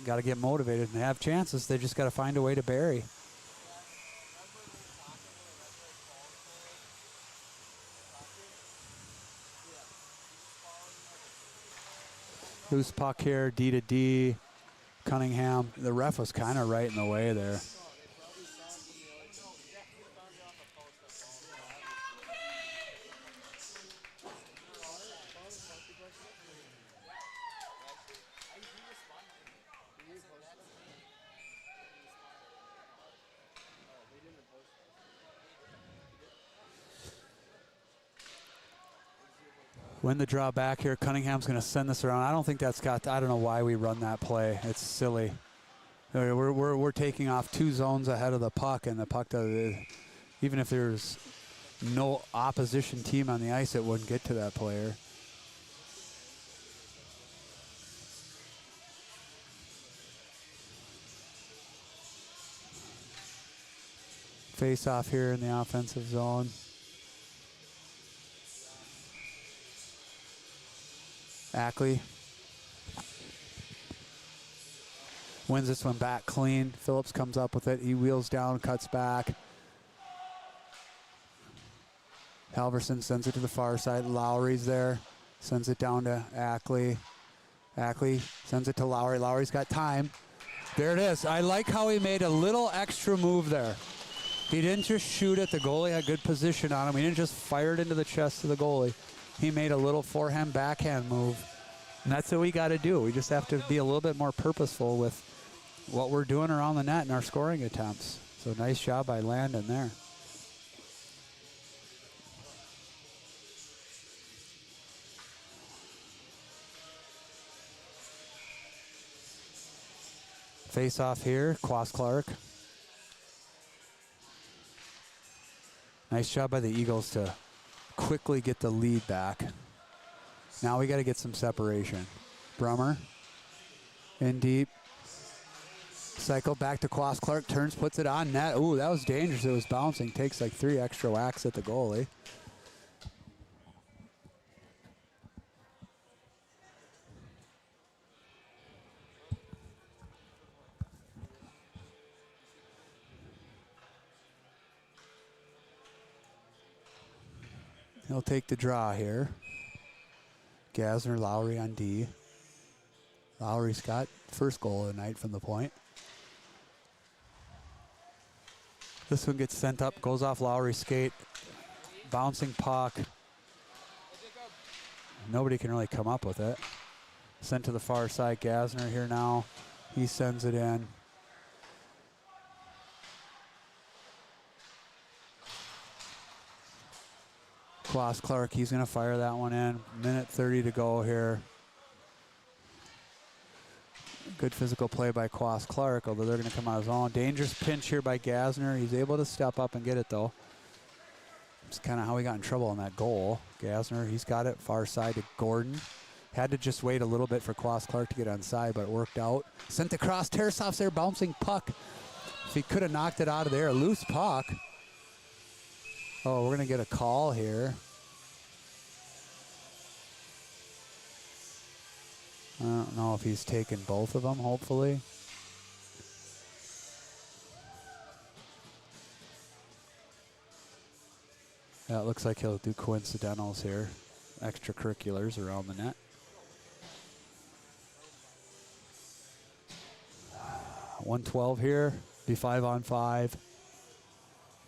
Got to get motivated and have chances. They just got to find a way to bury. Loose puck here, D to D. Cunningham. The ref was kind of right in the way there. Win the draw back here. Cunningham's going to send this around. I don't think that's got, I don't know why we run that play. It's silly. We're taking off 2 zones ahead of the puck, and the puck, even if there's no opposition team on the ice, it wouldn't get to that player. Face off here in the offensive zone. Ackley wins this one back clean. Phillips comes up with it. He wheels down, cuts back. Halverson sends it to the far side. Lowry's there. Sends it down to Ackley. Ackley sends it to Lowry. Lowry's got time. There it is. I like how he made a little extra move there. He didn't just shoot it. The goalie had good position on him. He didn't just fire it into the chest of the goalie. He made a little forehand, backhand move. And that's what we got to do. We just have to be a little bit more purposeful with what we're doing around the net in our scoring attempts. So nice job by Landon there. Face off here, Quas Clark. Nice job by the Eagles to quickly get the lead back. Now we got to get some separation. Brummer in deep. Cycle back to Quas Clark. Turns, puts it on net. Ooh, that was dangerous. It was bouncing. Takes like 3 extra whacks at the goalie. He'll take the draw here. Gasner, Lowry on D. Lowry's got first goal of the night from the point. This one gets sent up, goes off Lowry's skate. Bouncing puck. Nobody can really come up with it. Sent to the far side. Gasner here now. He sends it in. Klaus Clark, he's going to fire that one in. Minute 30 to go here. Good physical play by Klaus Clark, although they're going to come out of zone. Dangerous pinch here by Gasner. He's able to step up and get it, though. It's kind of how he got in trouble on that goal. Gasner, he's got it. Far side to Gordon. Had to just wait a little bit for Klaus Clark to get onside, but it worked out. Sent across. Tarasov's there, bouncing puck. If he could have knocked it out of there. A loose puck. Oh, we're going to get a call here. I don't know if he's taken both of them, hopefully. Yeah, it looks like he'll do coincidentals here. Extracurriculars around the net. 112 here. Be 5-on-5.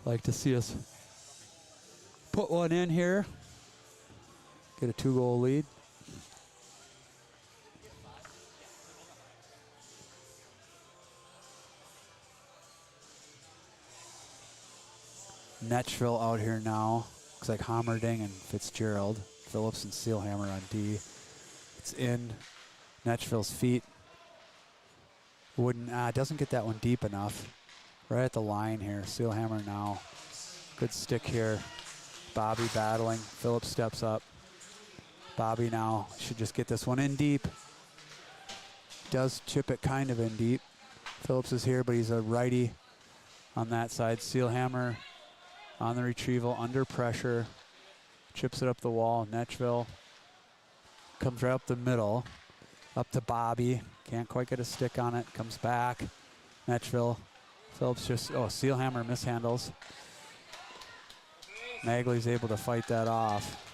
Like to see us put one in here. Get a 2-goal lead. Netchville out here now. Looks like Hammerding and Fitzgerald. Phillips and Sealhammer on D. It's in Netchville's feet. Doesn't get that one deep enough. Right at the line here. Sealhammer now. Good stick here. Bobby battling. Phillips steps up. Bobby now should just get this one in deep. Does chip it kind of in deep. Phillips is here, but he's a righty on that side. Sealhammer on the retrieval, under pressure. Chips it up the wall. Netchville comes right up the middle. Up to Bobby. Can't quite get a stick on it. Comes back. Netchville. Phillips just, Sealhammer mishandles. Magley's able to fight that off.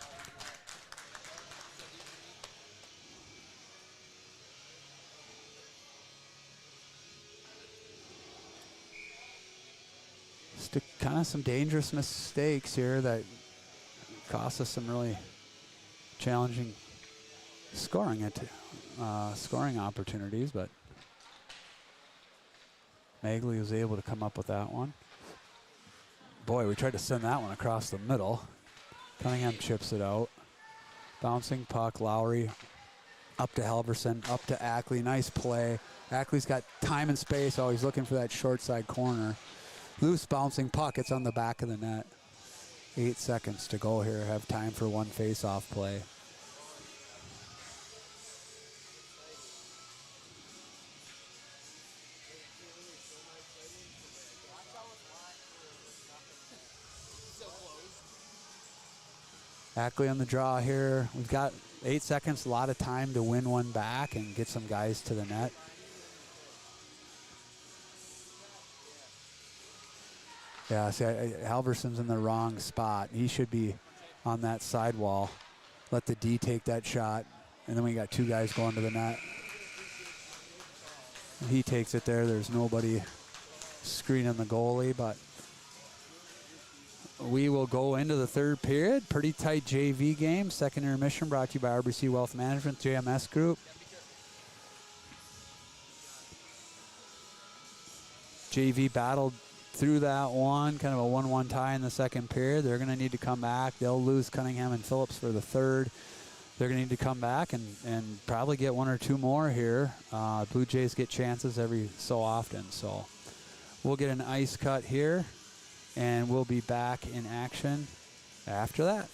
Kind of some dangerous mistakes here that cost us some really challenging scoring opportunities, but Magley was able to come up with that one. Boy, we tried to send that one across the middle. Cunningham chips it out. Bouncing puck, Lowry up to Halverson, up to Ackley. Nice play. Ackley's got time and space. Oh, he's looking for that short side corner. Loose bouncing puck. It's on the back of the net. 8 seconds to go here. Have time for one face-off play. Ackley on the draw here. We've got 8 seconds, a lot of time to win one back and get some guys to the net. Yeah, see, Halverson's in the wrong spot. He should be on that sidewall. Let the D take that shot. And then we got 2 guys going to the net. He takes it there. There's nobody screening the goalie, but we will go into the third period. Pretty tight JV game. Second intermission brought to you by RBC Wealth Management, JMS Group. JV battled through that one, kind of a 1-1 tie in the second period. They're going to need to come back. They'll lose Cunningham and Phillips for the third. They're going to need to come back and probably get 1 or 2 more here. Blue Jays get chances every so often. So we'll get an ice cut here, and we'll be back in action after that.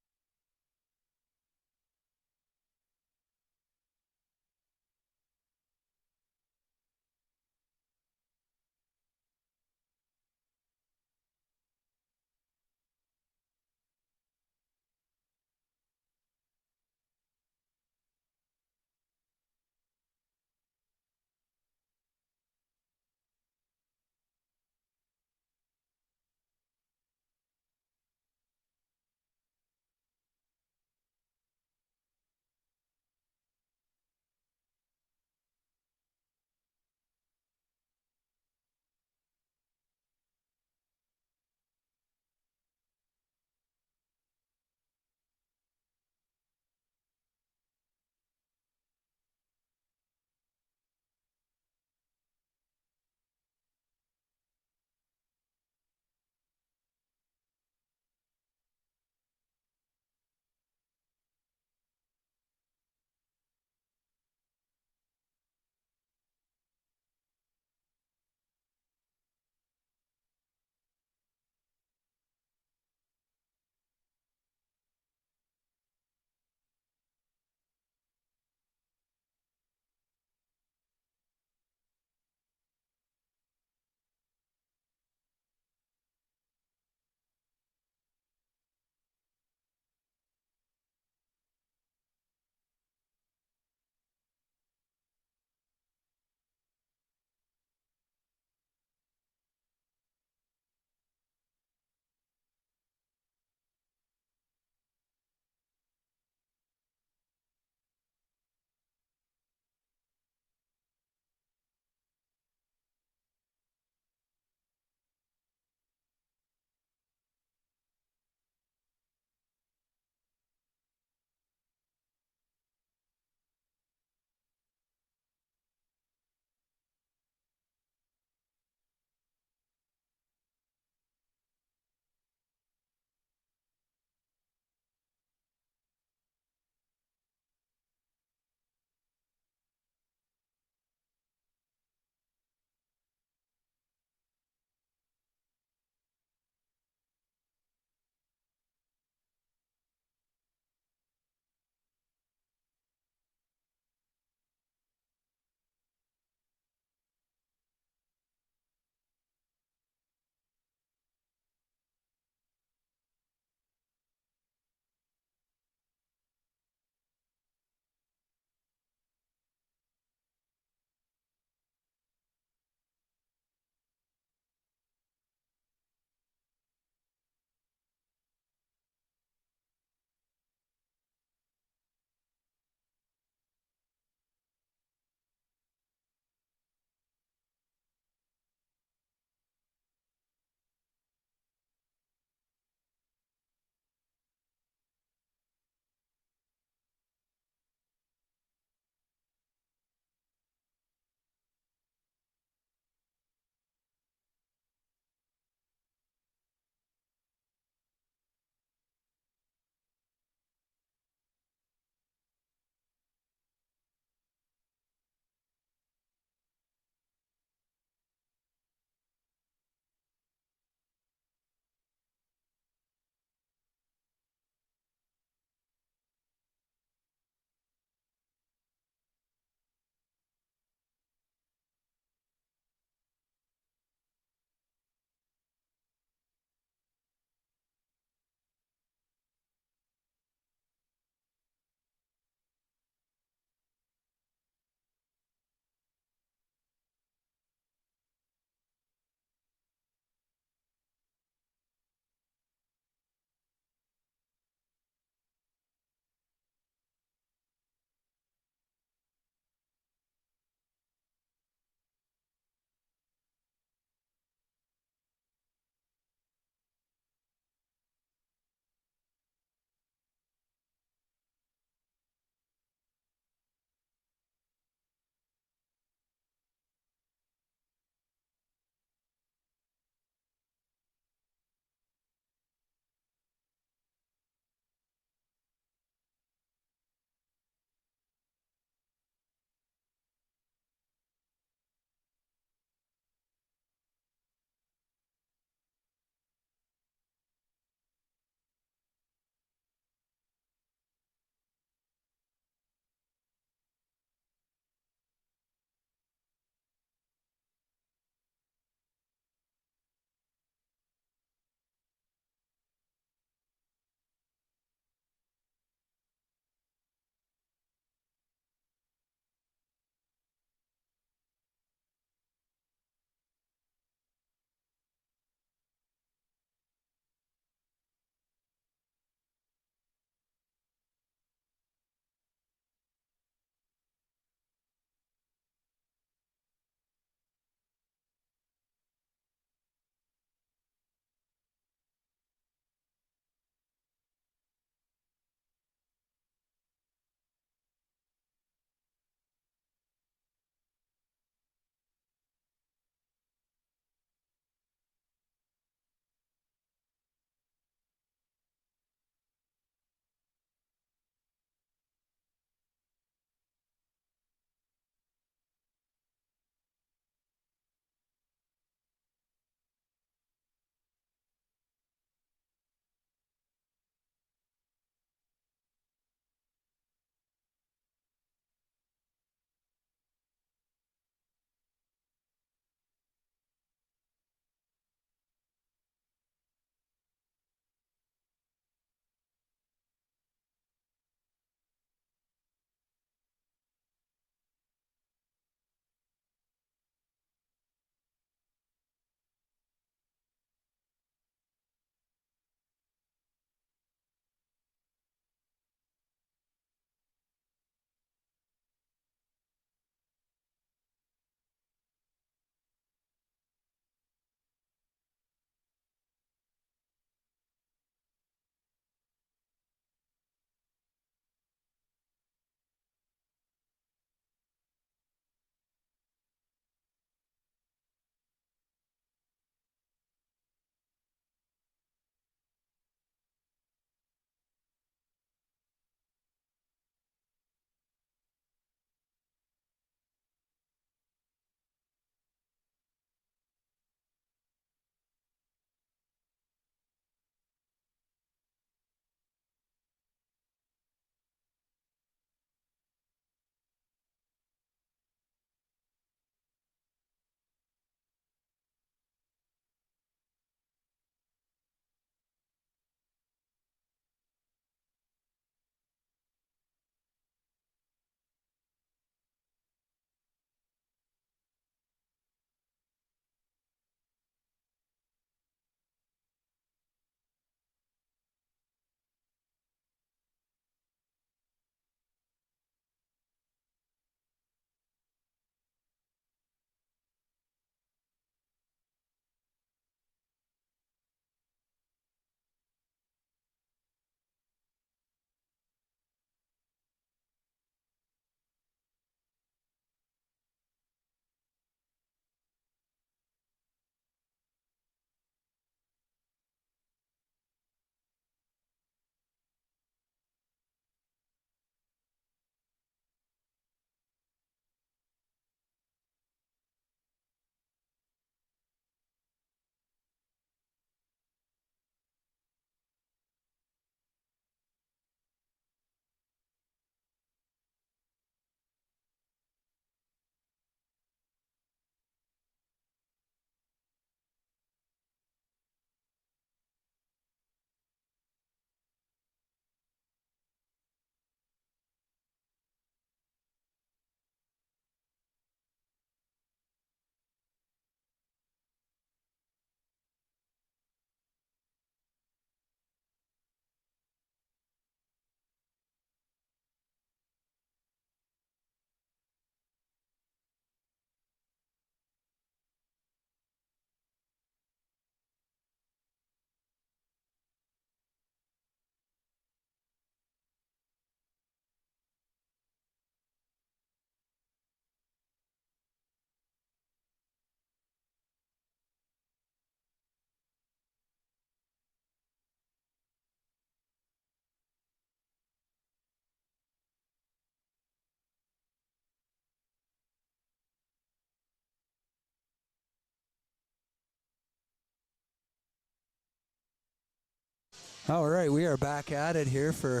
All right, we are back at it here for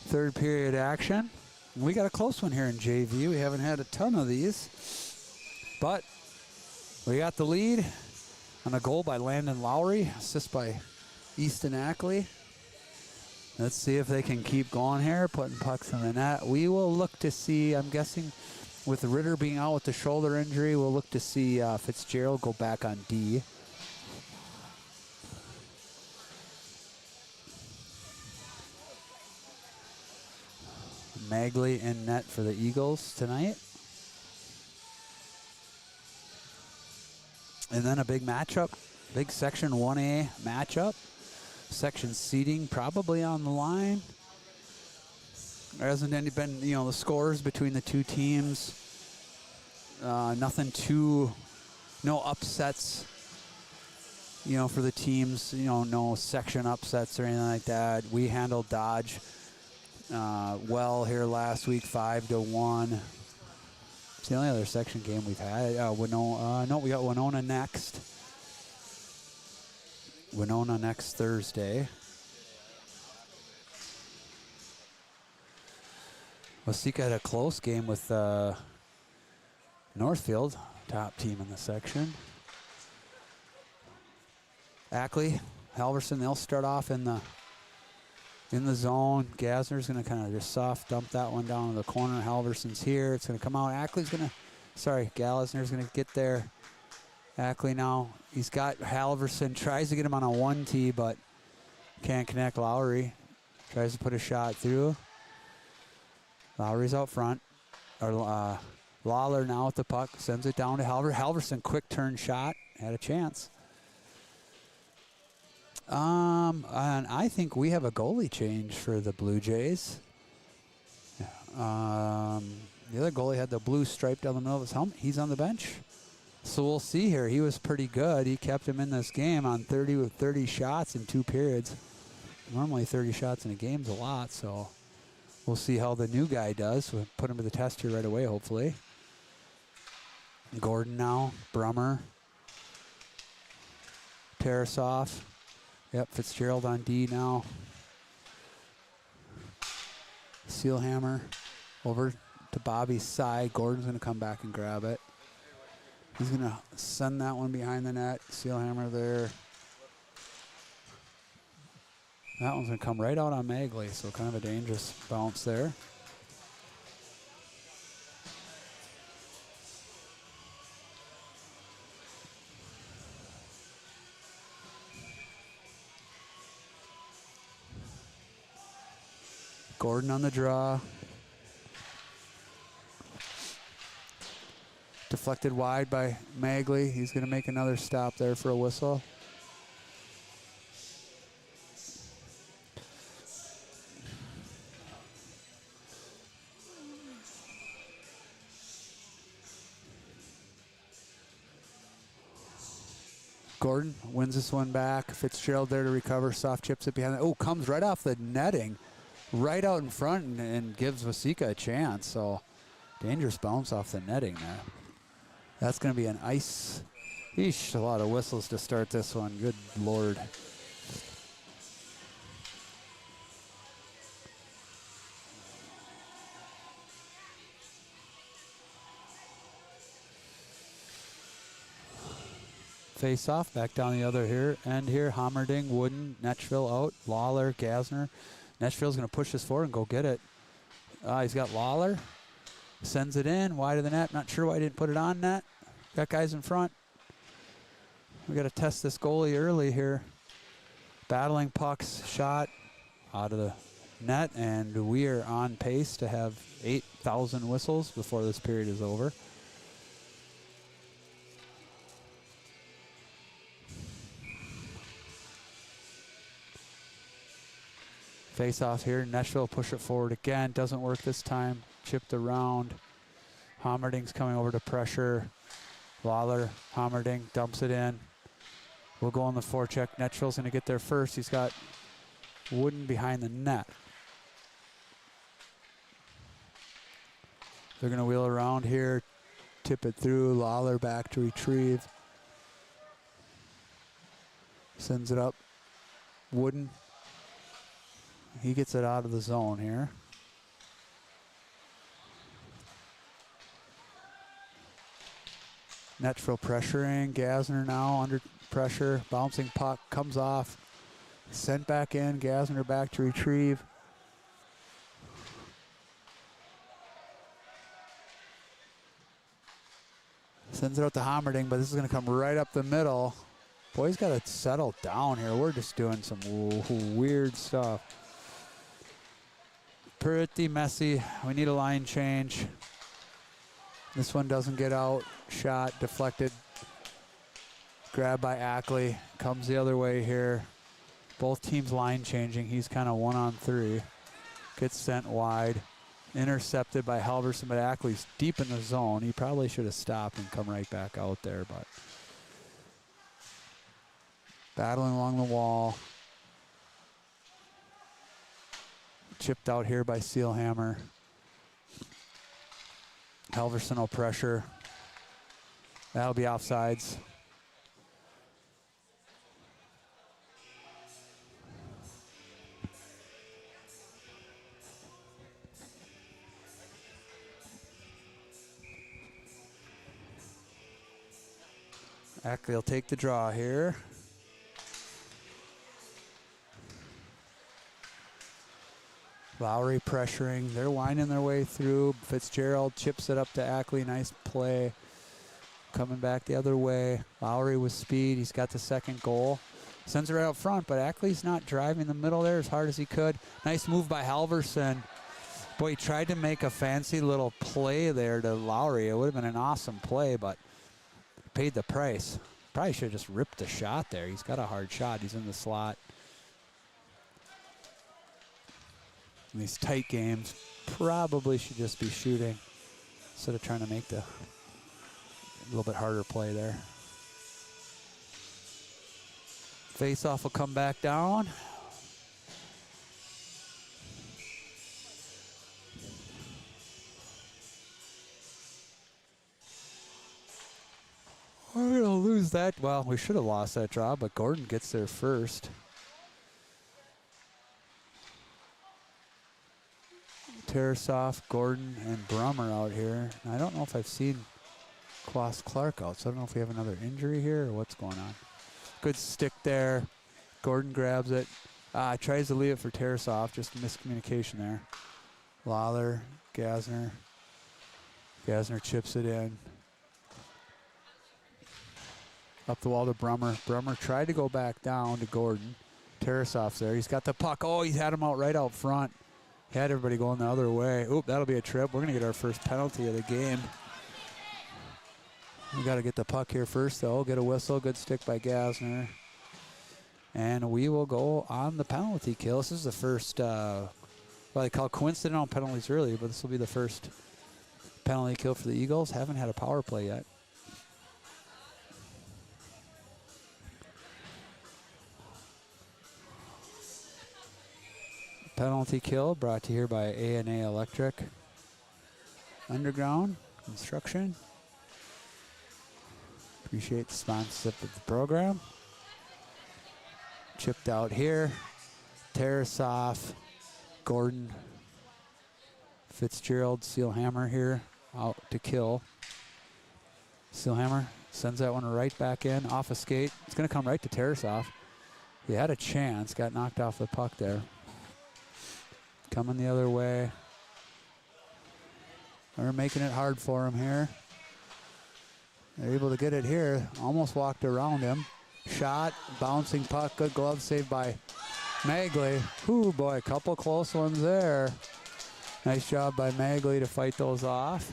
third period action. We got a close one here in JV. We haven't had a ton of these, but we got the lead on a goal by Landon Lowry, assist by Easton Ackley. Let's see if they can keep going here, putting pucks in the net. We will look to see, I'm guessing, with Ritter being out with the shoulder injury, we'll look to see Fitzgerald go back on D. Magley in net for the Eagles tonight. And then a big matchup, big Section 1A matchup. Section seeding probably on the line. There hasn't been, the scores between the two teams. Nothing too, no upsets, for the teams, no section upsets or anything like that. We handled Dodge well here last week, 5-1. It's the only other section game we've had. Winona, no, we got Winona next. Winona next Thursday. Waseca had a close game with Northfield, top team in the section. Ackley, Halverson, they'll start off in the zone. Gasner's going to kind of just soft dump that one down to the corner. Halverson's here. It's going to come out. Gallesner's going to get there. Ackley now. He's got Halverson. Tries to get him on a 1T, but can't connect. Lowry tries to put a shot through. Lowry's out front. Lawler now with the puck. Sends it down to Halverson. Quick turn shot. Had a chance. And I think we have a goalie change for the Blue Jays. The other goalie had the blue stripe down the middle of his helmet. He's on the bench. So we'll see here. He was pretty good. He kept him in this game on 30 shots in 2 periods. Normally 30 shots in a game's a lot, so we'll see how the new guy does. We'll put him to the test here right away, hopefully. Gordon now, Brummer, Tarasoff. Yep, Fitzgerald on D now. Sealhammer over to Bobby's side. Gordon's going to come back and grab it. He's going to send that one behind the net. Sealhammer there. That one's going to come right out on Magley, so kind of a dangerous bounce there. Gordon on the draw. Deflected wide by Magley. He's going to make another stop there for a whistle. Gordon wins this one back. Fitzgerald there to recover. Soft chips it behind. Oh, comes right off the netting. Right out in front and gives Waseca a chance. So dangerous bounce off the netting there. That's going to be an ice. Eesh, a lot of whistles to start this one. Good Lord. Face off, back down the other end here. Hommerding, Wooden, Netchville out. Lawler, Gasner. Netchville's going to push this forward and go get it. He's got Lawler. Sends it in, wide of the net. Not sure why he didn't put it on net. Got guys in front. We got to test this goalie early here. Battling pucks, shot out of the net, and we are on pace to have 8,000 whistles before this period is over. Face off here. Nashville push it forward again. Doesn't work this time. Chipped around. Hommerding's coming over to pressure. Lawler, Hommerding dumps it in. We'll go on the forecheck. Netchville's going to get there first. He's got Wooden behind the net. They're going to wheel around here. Tip it through. Lawler back to retrieve. Sends it up. Wooden He gets it out of the zone here. Netro pressuring. Gasner now under pressure. Bouncing puck comes off. Sent back in. Gasner back to retrieve. Sends it out to Hommerding, but this is going to come right up the middle. Boy, he's got to settle down here. We're just doing some weird stuff. Pretty messy. We need a line change. This one doesn't get out. Shot deflected. Grabbed by Ackley. Comes the other way here. Both teams line changing. He's kind of 1-on-3. Gets sent wide. Intercepted by Halverson, but Ackley's deep in the zone. He probably should have stopped and come right back out there, but battling along the wall. Chipped out here by Sealhammer. Halverson will pressure. That'll be offsides. Ackley will take the draw here. Lowry pressuring. They're winding their way through. Fitzgerald chips it up to Ackley. Nice play. Coming back the other way. Lowry with speed. He's got the second goal. Sends it right out front, but Ackley's not driving the middle there as hard as he could. Nice move by Halverson. Boy, he tried to make a fancy little play there to Lowry. It would have been an awesome play, but paid the price. Probably should have just ripped the shot there. He's got a hard shot. He's in the slot. In these tight games, probably should just be shooting instead of trying to make the a little bit harder play there. Face-off will come back down. We're going to lose that. Well, we should have lost that draw, but Gordon gets there first. Tarasov, Gordon, and Brummer out here. I don't know if I've seen Quas Clark out, so I don't know if we have another injury here or what's going on. Good stick there. Gordon grabs it. Tries to leave it for Tarasov. Just a miscommunication there. Lawler, Gasner. Gasner chips it in. Up the wall to Brummer. Brummer tried to go back down to Gordon. Tarasov's there. He's got the puck. Oh, he had him out right out front. He had everybody going the other way. Oop, that'll be a trip. We're going to get our first penalty of the game. We got to get the puck here first, though. Get a whistle. Good stick by Gasner. And we will go on the penalty kill. This is the first, well, they call coincidental penalties earlier, but this will be the first penalty kill for the Eagles. Haven't had a power play yet. Penalty kill brought to you here by A&A Electric. Underground Construction. Appreciate the sponsorship of the program. Chipped out here. Tarasov, Gordon, Fitzgerald, Sealhammer here out to kill. Sealhammer sends that one right back in off a skate. It's going to come right to Tarasov. He had a chance, got knocked off the puck there. Coming the other way. They're making it hard for him here. They're able to get it here. Almost walked around him. Shot, bouncing puck, good glove save by Magley. Ooh, boy, a couple close ones there. Nice job by Magley to fight those off.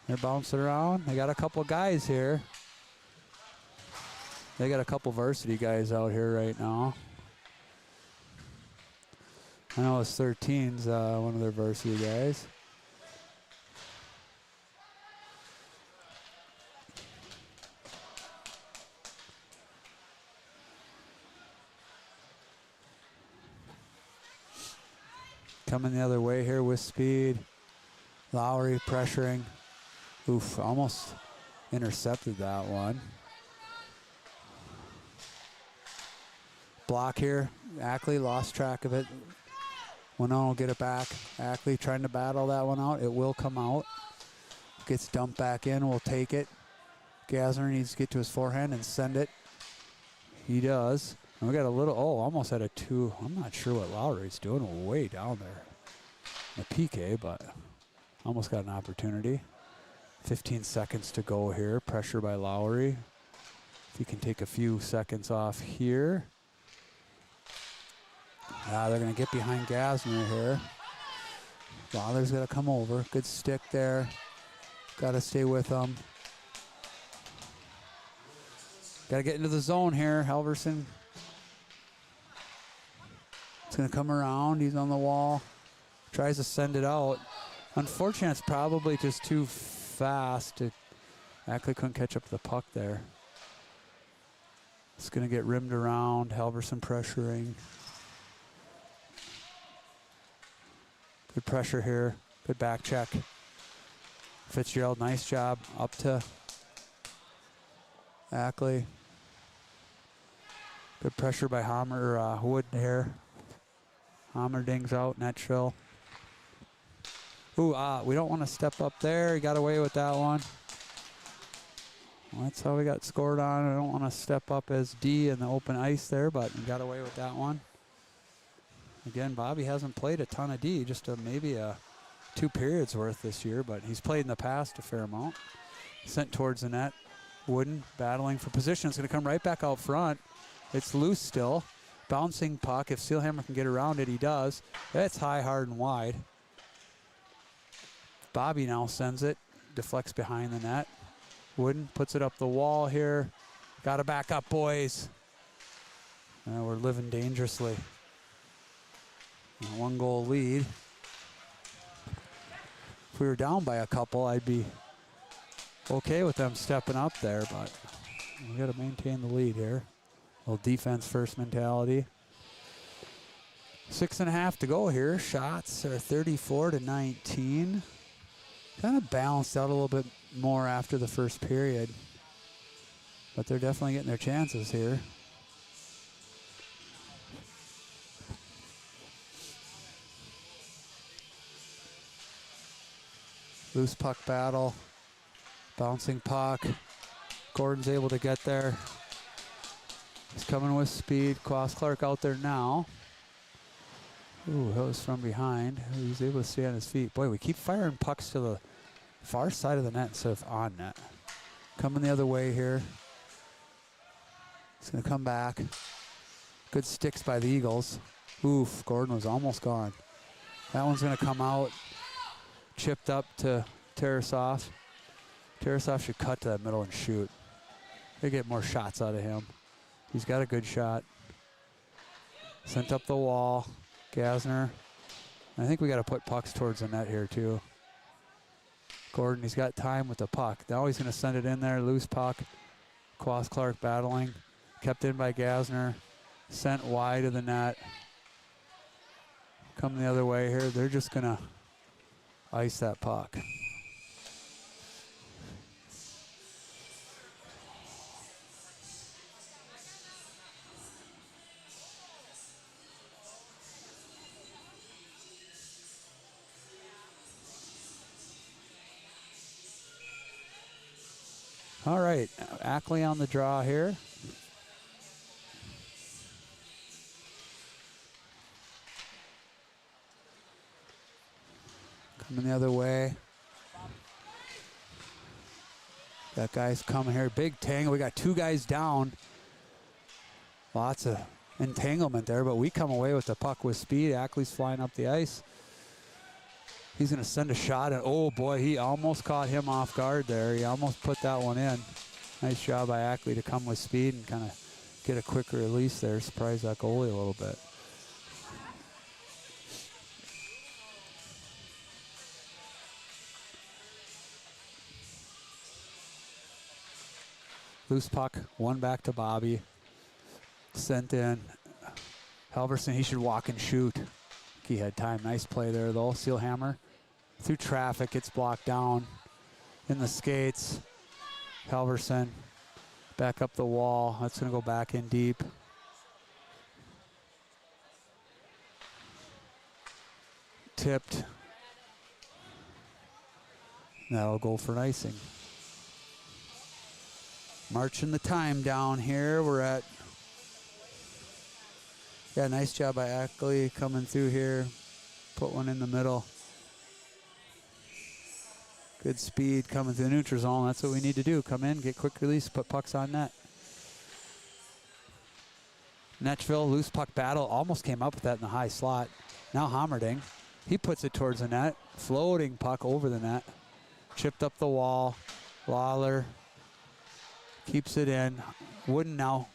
They're bouncing around. They got a couple guys here. They got a couple varsity guys out here right now. I know it's 13's one of their varsity guys. Coming the other way here with speed. Lowry pressuring. Oof, almost intercepted that one. Block here. Ackley lost track of it. Winona will get it back. Ackley trying to battle that one out. It will come out. Gets dumped back in. We'll take it. Gasner needs to get to his forehand and send it. He does. And we got a little, almost had a 2. I'm not sure what Lowry's doing. Way down there. The PK, but almost got an opportunity. 15 seconds to go here. Pressure by Lowry. If he can take a few seconds off here. They're going to get behind Gasner here. Lawler's got to come over. Good stick there. Got to stay with him. Got to get into the zone here. Halverson. It's going to come around. He's on the wall. Tries to send it out. Unfortunately, it's probably just too fast. Ackley couldn't catch up to the puck there. It's going to get rimmed around. Halverson pressuring. Good pressure here. Good back check. Fitzgerald, nice job. Up to Ackley. Good pressure by Wood here. Hammer dings out, net chill. Ooh, we don't want to step up there. He got away with that one. Well, that's how we got scored on. I don't want to step up as D in the open ice there, but he got away with that one. Again, Bobby hasn't played a ton of D, just maybe 2 periods worth this year, but he's played in the past a fair amount. Sent towards the net. Wooden battling for position. It's going to come right back out front. It's loose still. Bouncing puck. If Steelhammer can get around it, he does. It's high, hard, and wide. Bobby now sends it. Deflects behind the net. Wooden puts it up the wall here. Got to back up, boys. We're living dangerously. 1-goal lead. If we were down by a couple, I'd be okay with them stepping up there, but we got to maintain the lead here. A little defense first mentality. 6.5 to go here. Shots are 34-19. Kind of balanced out a little bit more after the first period, but they're definitely getting their chances here. Loose puck battle. Bouncing puck. Gordon's able to get there. He's coming with speed. Clark out there now. Ooh, that was from behind. He's able to stay on his feet. Boy, we keep firing pucks to the far side of the net instead of on net. Coming the other way here. He's going to come back. Good sticks by the Eagles. Oof, Gordon was almost gone. That one's going to come out. Chipped up to Tarasov. Tarasov should cut to that middle and shoot. They get more shots out of him. He's got a good shot. Sent up the wall. Gasner. I think we got to put pucks towards the net here too. Gordon, he's got time with the puck. Now he's going to send it in there. Loose puck. Clark battling. Kept in by Gasner. Sent wide of the net. Come the other way here. They're just going to ice that puck. All right, Ackley on the draw here. Coming the other way. That guy's coming here. Big tangle. We got 2 guys down. Lots of entanglement there, but we come away with the puck with speed. Ackley's flying up the ice. He's going to send a shot, and oh boy, he almost caught him off guard there. He almost put that one in. Nice job by Ackley to come with speed and kind of get a quick release there. Surprise that goalie a little bit. Loose puck, one back to Bobby. Sent in. Halverson, he should walk and shoot. He had time. Nice play there though. Steelhammer through traffic, gets blocked down in the skates. Halverson back up the wall. That's going to go back in deep. tipped. That'll go for an icing. Marching the time down here. We're at, yeah, nice job by Ackley coming through here. Put one in the middle. Good speed coming through the neutral zone. That's what we need to do. Come in, get quick release, put pucks on net. Netchville, loose puck battle. Almost came up with that in the high slot. Now Hammerding. He puts it towards the net. Floating puck over the net. Chipped up the wall. Lawler keeps it in. Wooden now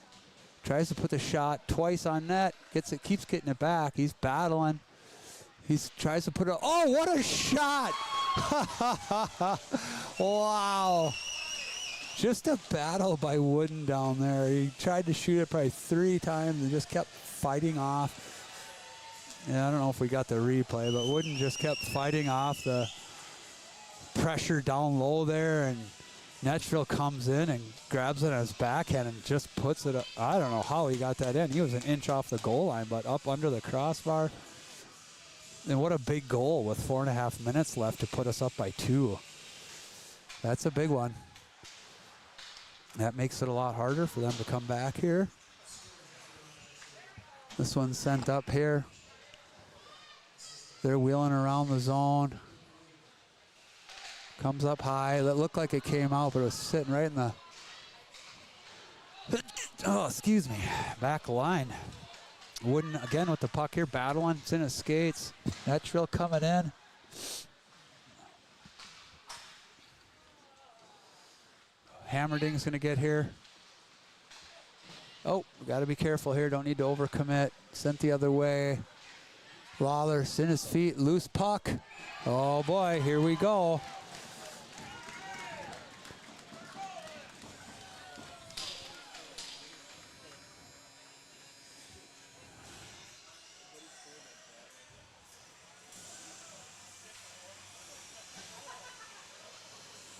tries to put the shot twice on net. Gets it, keeps getting it back. He's battling. He tries to put it. Oh, what a shot! Wow. Just a battle by Wooden down there. He tried to shoot it probably 3 times and just kept fighting off. Yeah, I don't know if we got the replay, but Wooden just kept fighting off the pressure down low there, and Netchville comes in and grabs it on his backhand and just puts it up. I don't know how he got that in. He was an inch off the goal line, but up under the crossbar. And what a big goal with 4.5 minutes left to put us up by 2. That's a big one. That makes it a lot harder for them to come back here. This one's sent up here. They're wheeling around the zone. Comes up high. That looked like it came out, but it was sitting right in the, oh, excuse me, back line. Wooden again with the puck here, battling. It's in his skates. Netchville coming in. Hammerding's going to get here. Oh, we got to be careful here. Don't need to overcommit. Sent the other way. Lawler's in his feet. Loose puck. Oh, boy. Here we go.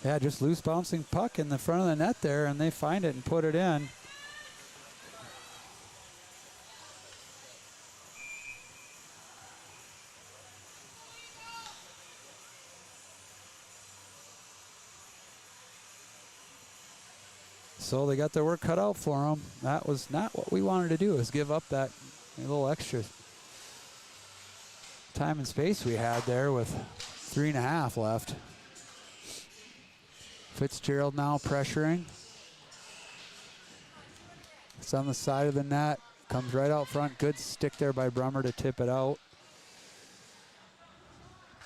Yeah, just loose bouncing puck in the front of the net there, and they find it and put it in. So they got their work cut out for them. That was not what we wanted to do, is give up that little extra time and space we had there with 3.5 left. Fitzgerald now pressuring. It's on the side of the net. Comes right out front. Good stick there by Brummer to tip it out.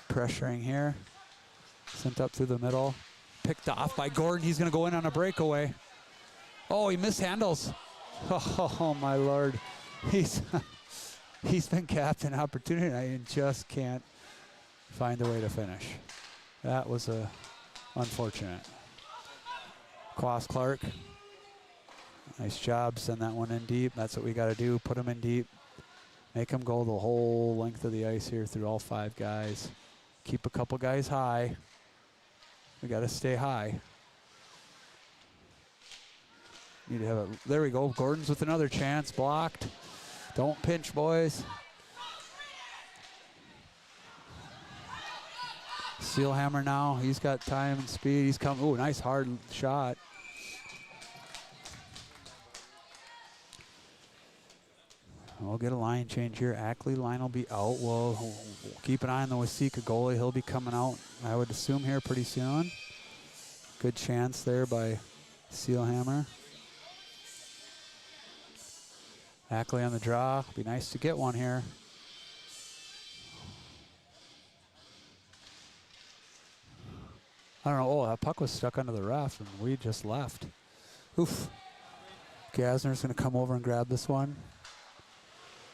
Pressuring here. Sent up through the middle. Picked off by Gordon. He's going to go in on a breakaway. Oh, he mishandles. Oh, my Lord. He's been captain opportunity and just can't find a way to finish. That was unfortunate. Quas Clark. Nice job. Send that one in deep. That's what we got to do. Put them in deep. Make them go the whole length of the ice here through all 5 guys. Keep a couple guys high. We got to stay high. Need to have a, there we go. Gordon's with another chance. Blocked. Don't pinch, boys. Steelhammer now. He's got time and speed. He's coming. Oh, nice hard shot. We'll get a line change here. Ackley line will be out. We'll keep an eye on the Waseca goalie. He'll be coming out, I would assume, here pretty soon. Good chance there by Steelhammer. Ackley on the draw. Be nice to get one here. I don't know. Oh, that puck was stuck under the ref, and we just left. Oof. Gasner's going to come over and grab this one.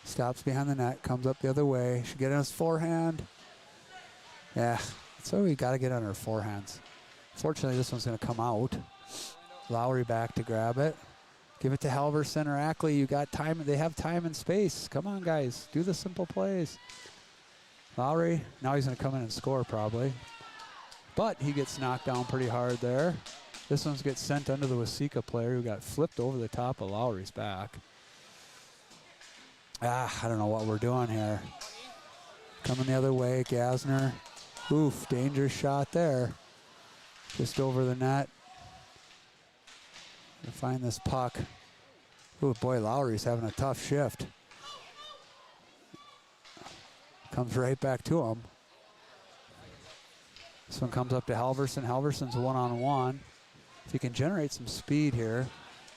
Stops behind the net, comes up the other way. Should get in his forehand. Yeah, so we got to get on our forehands. Fortunately, this one's going to come out. Lowry back to grab it. Give it to Halverson or Ackley. You got time. They have time and space. Come on, guys. Do the simple plays. Lowry. Now he's going to come in and score probably. But he gets knocked down pretty hard there. This one's gets sent under the Waseca player who got flipped over the top of Lowry's back. I don't know what we're doing here. Coming the other way, Gasner. Oof, dangerous shot there. Just over the net. To find this puck. Ooh, boy, Lowry's having a tough shift. Comes right back to him. This one comes up to Halverson. Halverson's one-on-one. If he can generate some speed here,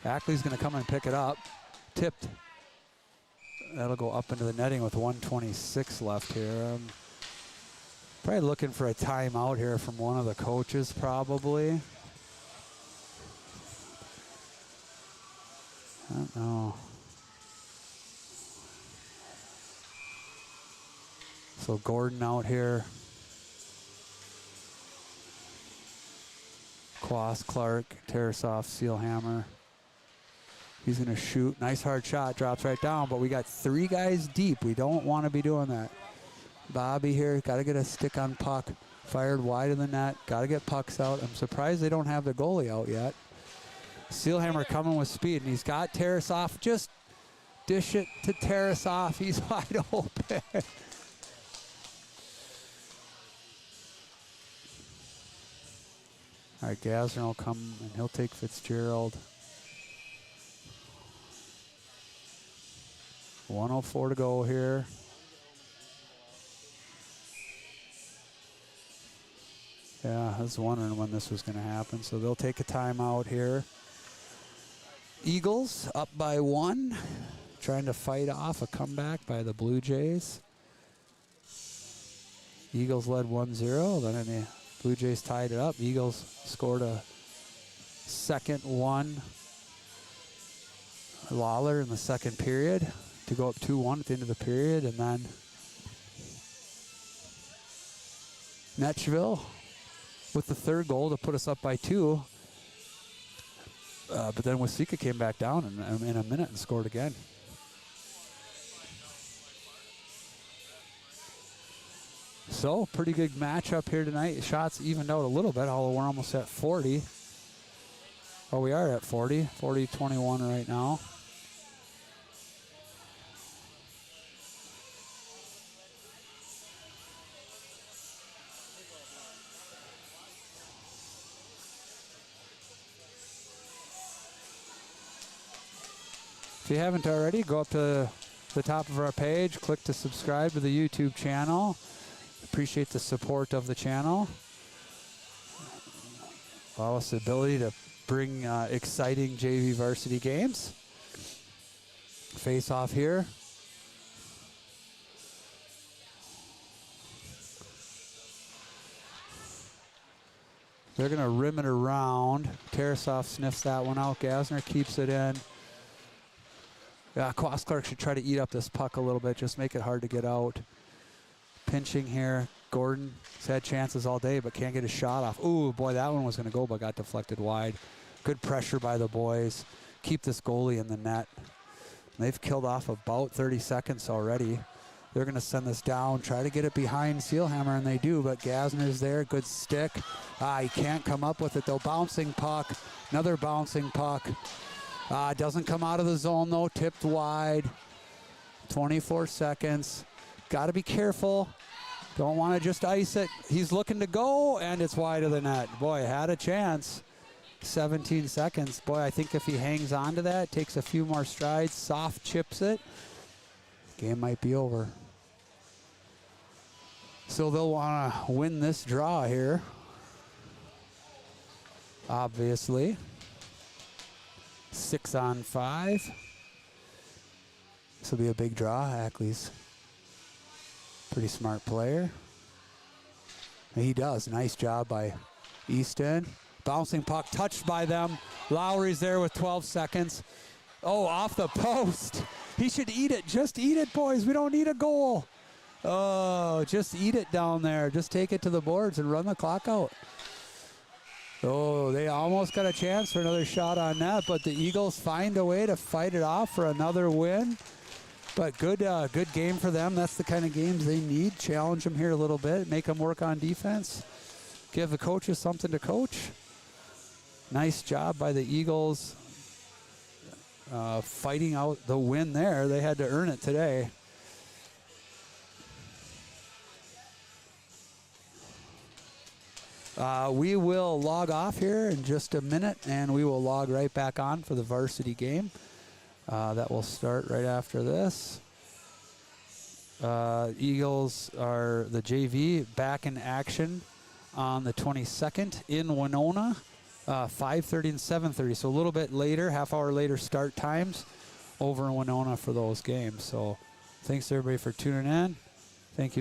Ackley's going to come and pick it up. Tipped. That'll go up into the netting with 1:26 left here. Probably looking for a timeout here from one of the coaches, probably. I don't know. So Gordon out here. Quas, Clark, Tarasov, Sealhammer. He's going to shoot. Nice hard shot. Drops right down, but we got 3 guys deep. We don't want to be doing that. Bobby here. Got to get a stick on puck. Fired wide of the net. Got to get pucks out. I'm surprised they don't have the goalie out yet. Sealhammer coming with speed, and he's got Tarasov. Just dish it to Tarasov. He's wide open. All right, Gasner will come, and he'll take Fitzgerald. 1:04 to go here. Yeah, I was wondering when this was going to happen. So they'll take a timeout here. Eagles up by 1, trying to fight off a comeback by the Blue Jays. Eagles led 1-0. Then the Blue Jays tied it up. Eagles scored a second one. Lawler in the second period to go up 2-1 at the end of the period. And then Netchville with the third goal to put us up by 2. But then Waseca came back down in a minute and scored again. So, pretty good matchup here tonight. Shots evened out a little bit, although we're almost at 40. Oh, we are at 40. 40-21 right now. If you haven't already, go up to the top of our page, click to subscribe to the YouTube channel. Appreciate the support of the channel. Allow us the ability to bring exciting JV varsity games. Face off here. They're going to rim it around. Tarasov sniffs that one out. Gasner keeps it in. Yeah, Quas Clark should try to eat up this puck a little bit, just make it hard to get out. Pinching here. Gordon's had chances all day, but can't get a shot off. Ooh, boy, that one was going to go, but got deflected wide. Good pressure by the boys. Keep this goalie in the net. They've killed off about 30 seconds already. They're going to send this down, try to get it behind Sealhammer, and they do, but Gasner's there. Good stick. He can't come up with it, though. Bouncing puck. Another bouncing puck. Doesn't come out of the zone, though. Tipped wide. 24 seconds. Got to be careful. Don't want to just ice it. He's looking to go, and it's wide of the net. Boy, had a chance. 17 seconds. Boy, I think if he hangs on to that, takes a few more strides, soft chips it, game might be over. So they'll want to win this draw here. Obviously. 6-on-5. This will be a big draw. Ackley's pretty smart player. And he does. Nice job by Easton. Bouncing puck touched by them. Lowry's there with 12 seconds. Oh, off the post. He should eat it. Just eat it, boys. We don't need a goal. Oh, just eat it down there. Just take it to the boards and run the clock out. Oh, they almost got a chance for another shot on net, but the Eagles find a way to fight it off for another win. But good game for them. That's the kind of games they need. Challenge them here a little bit. Make them work on defense. Give the coaches something to coach. Nice job by the Eagles fighting out the win there. They had to earn it today. We will log off here in just a minute, and we will log right back on for the varsity game. That will start right after this. Eagles are the JV back in action on the 22nd in Winona, 5:30 and 7:30. So a little bit later, half hour later start times over in Winona for those games. So thanks everybody for tuning in. Thank you.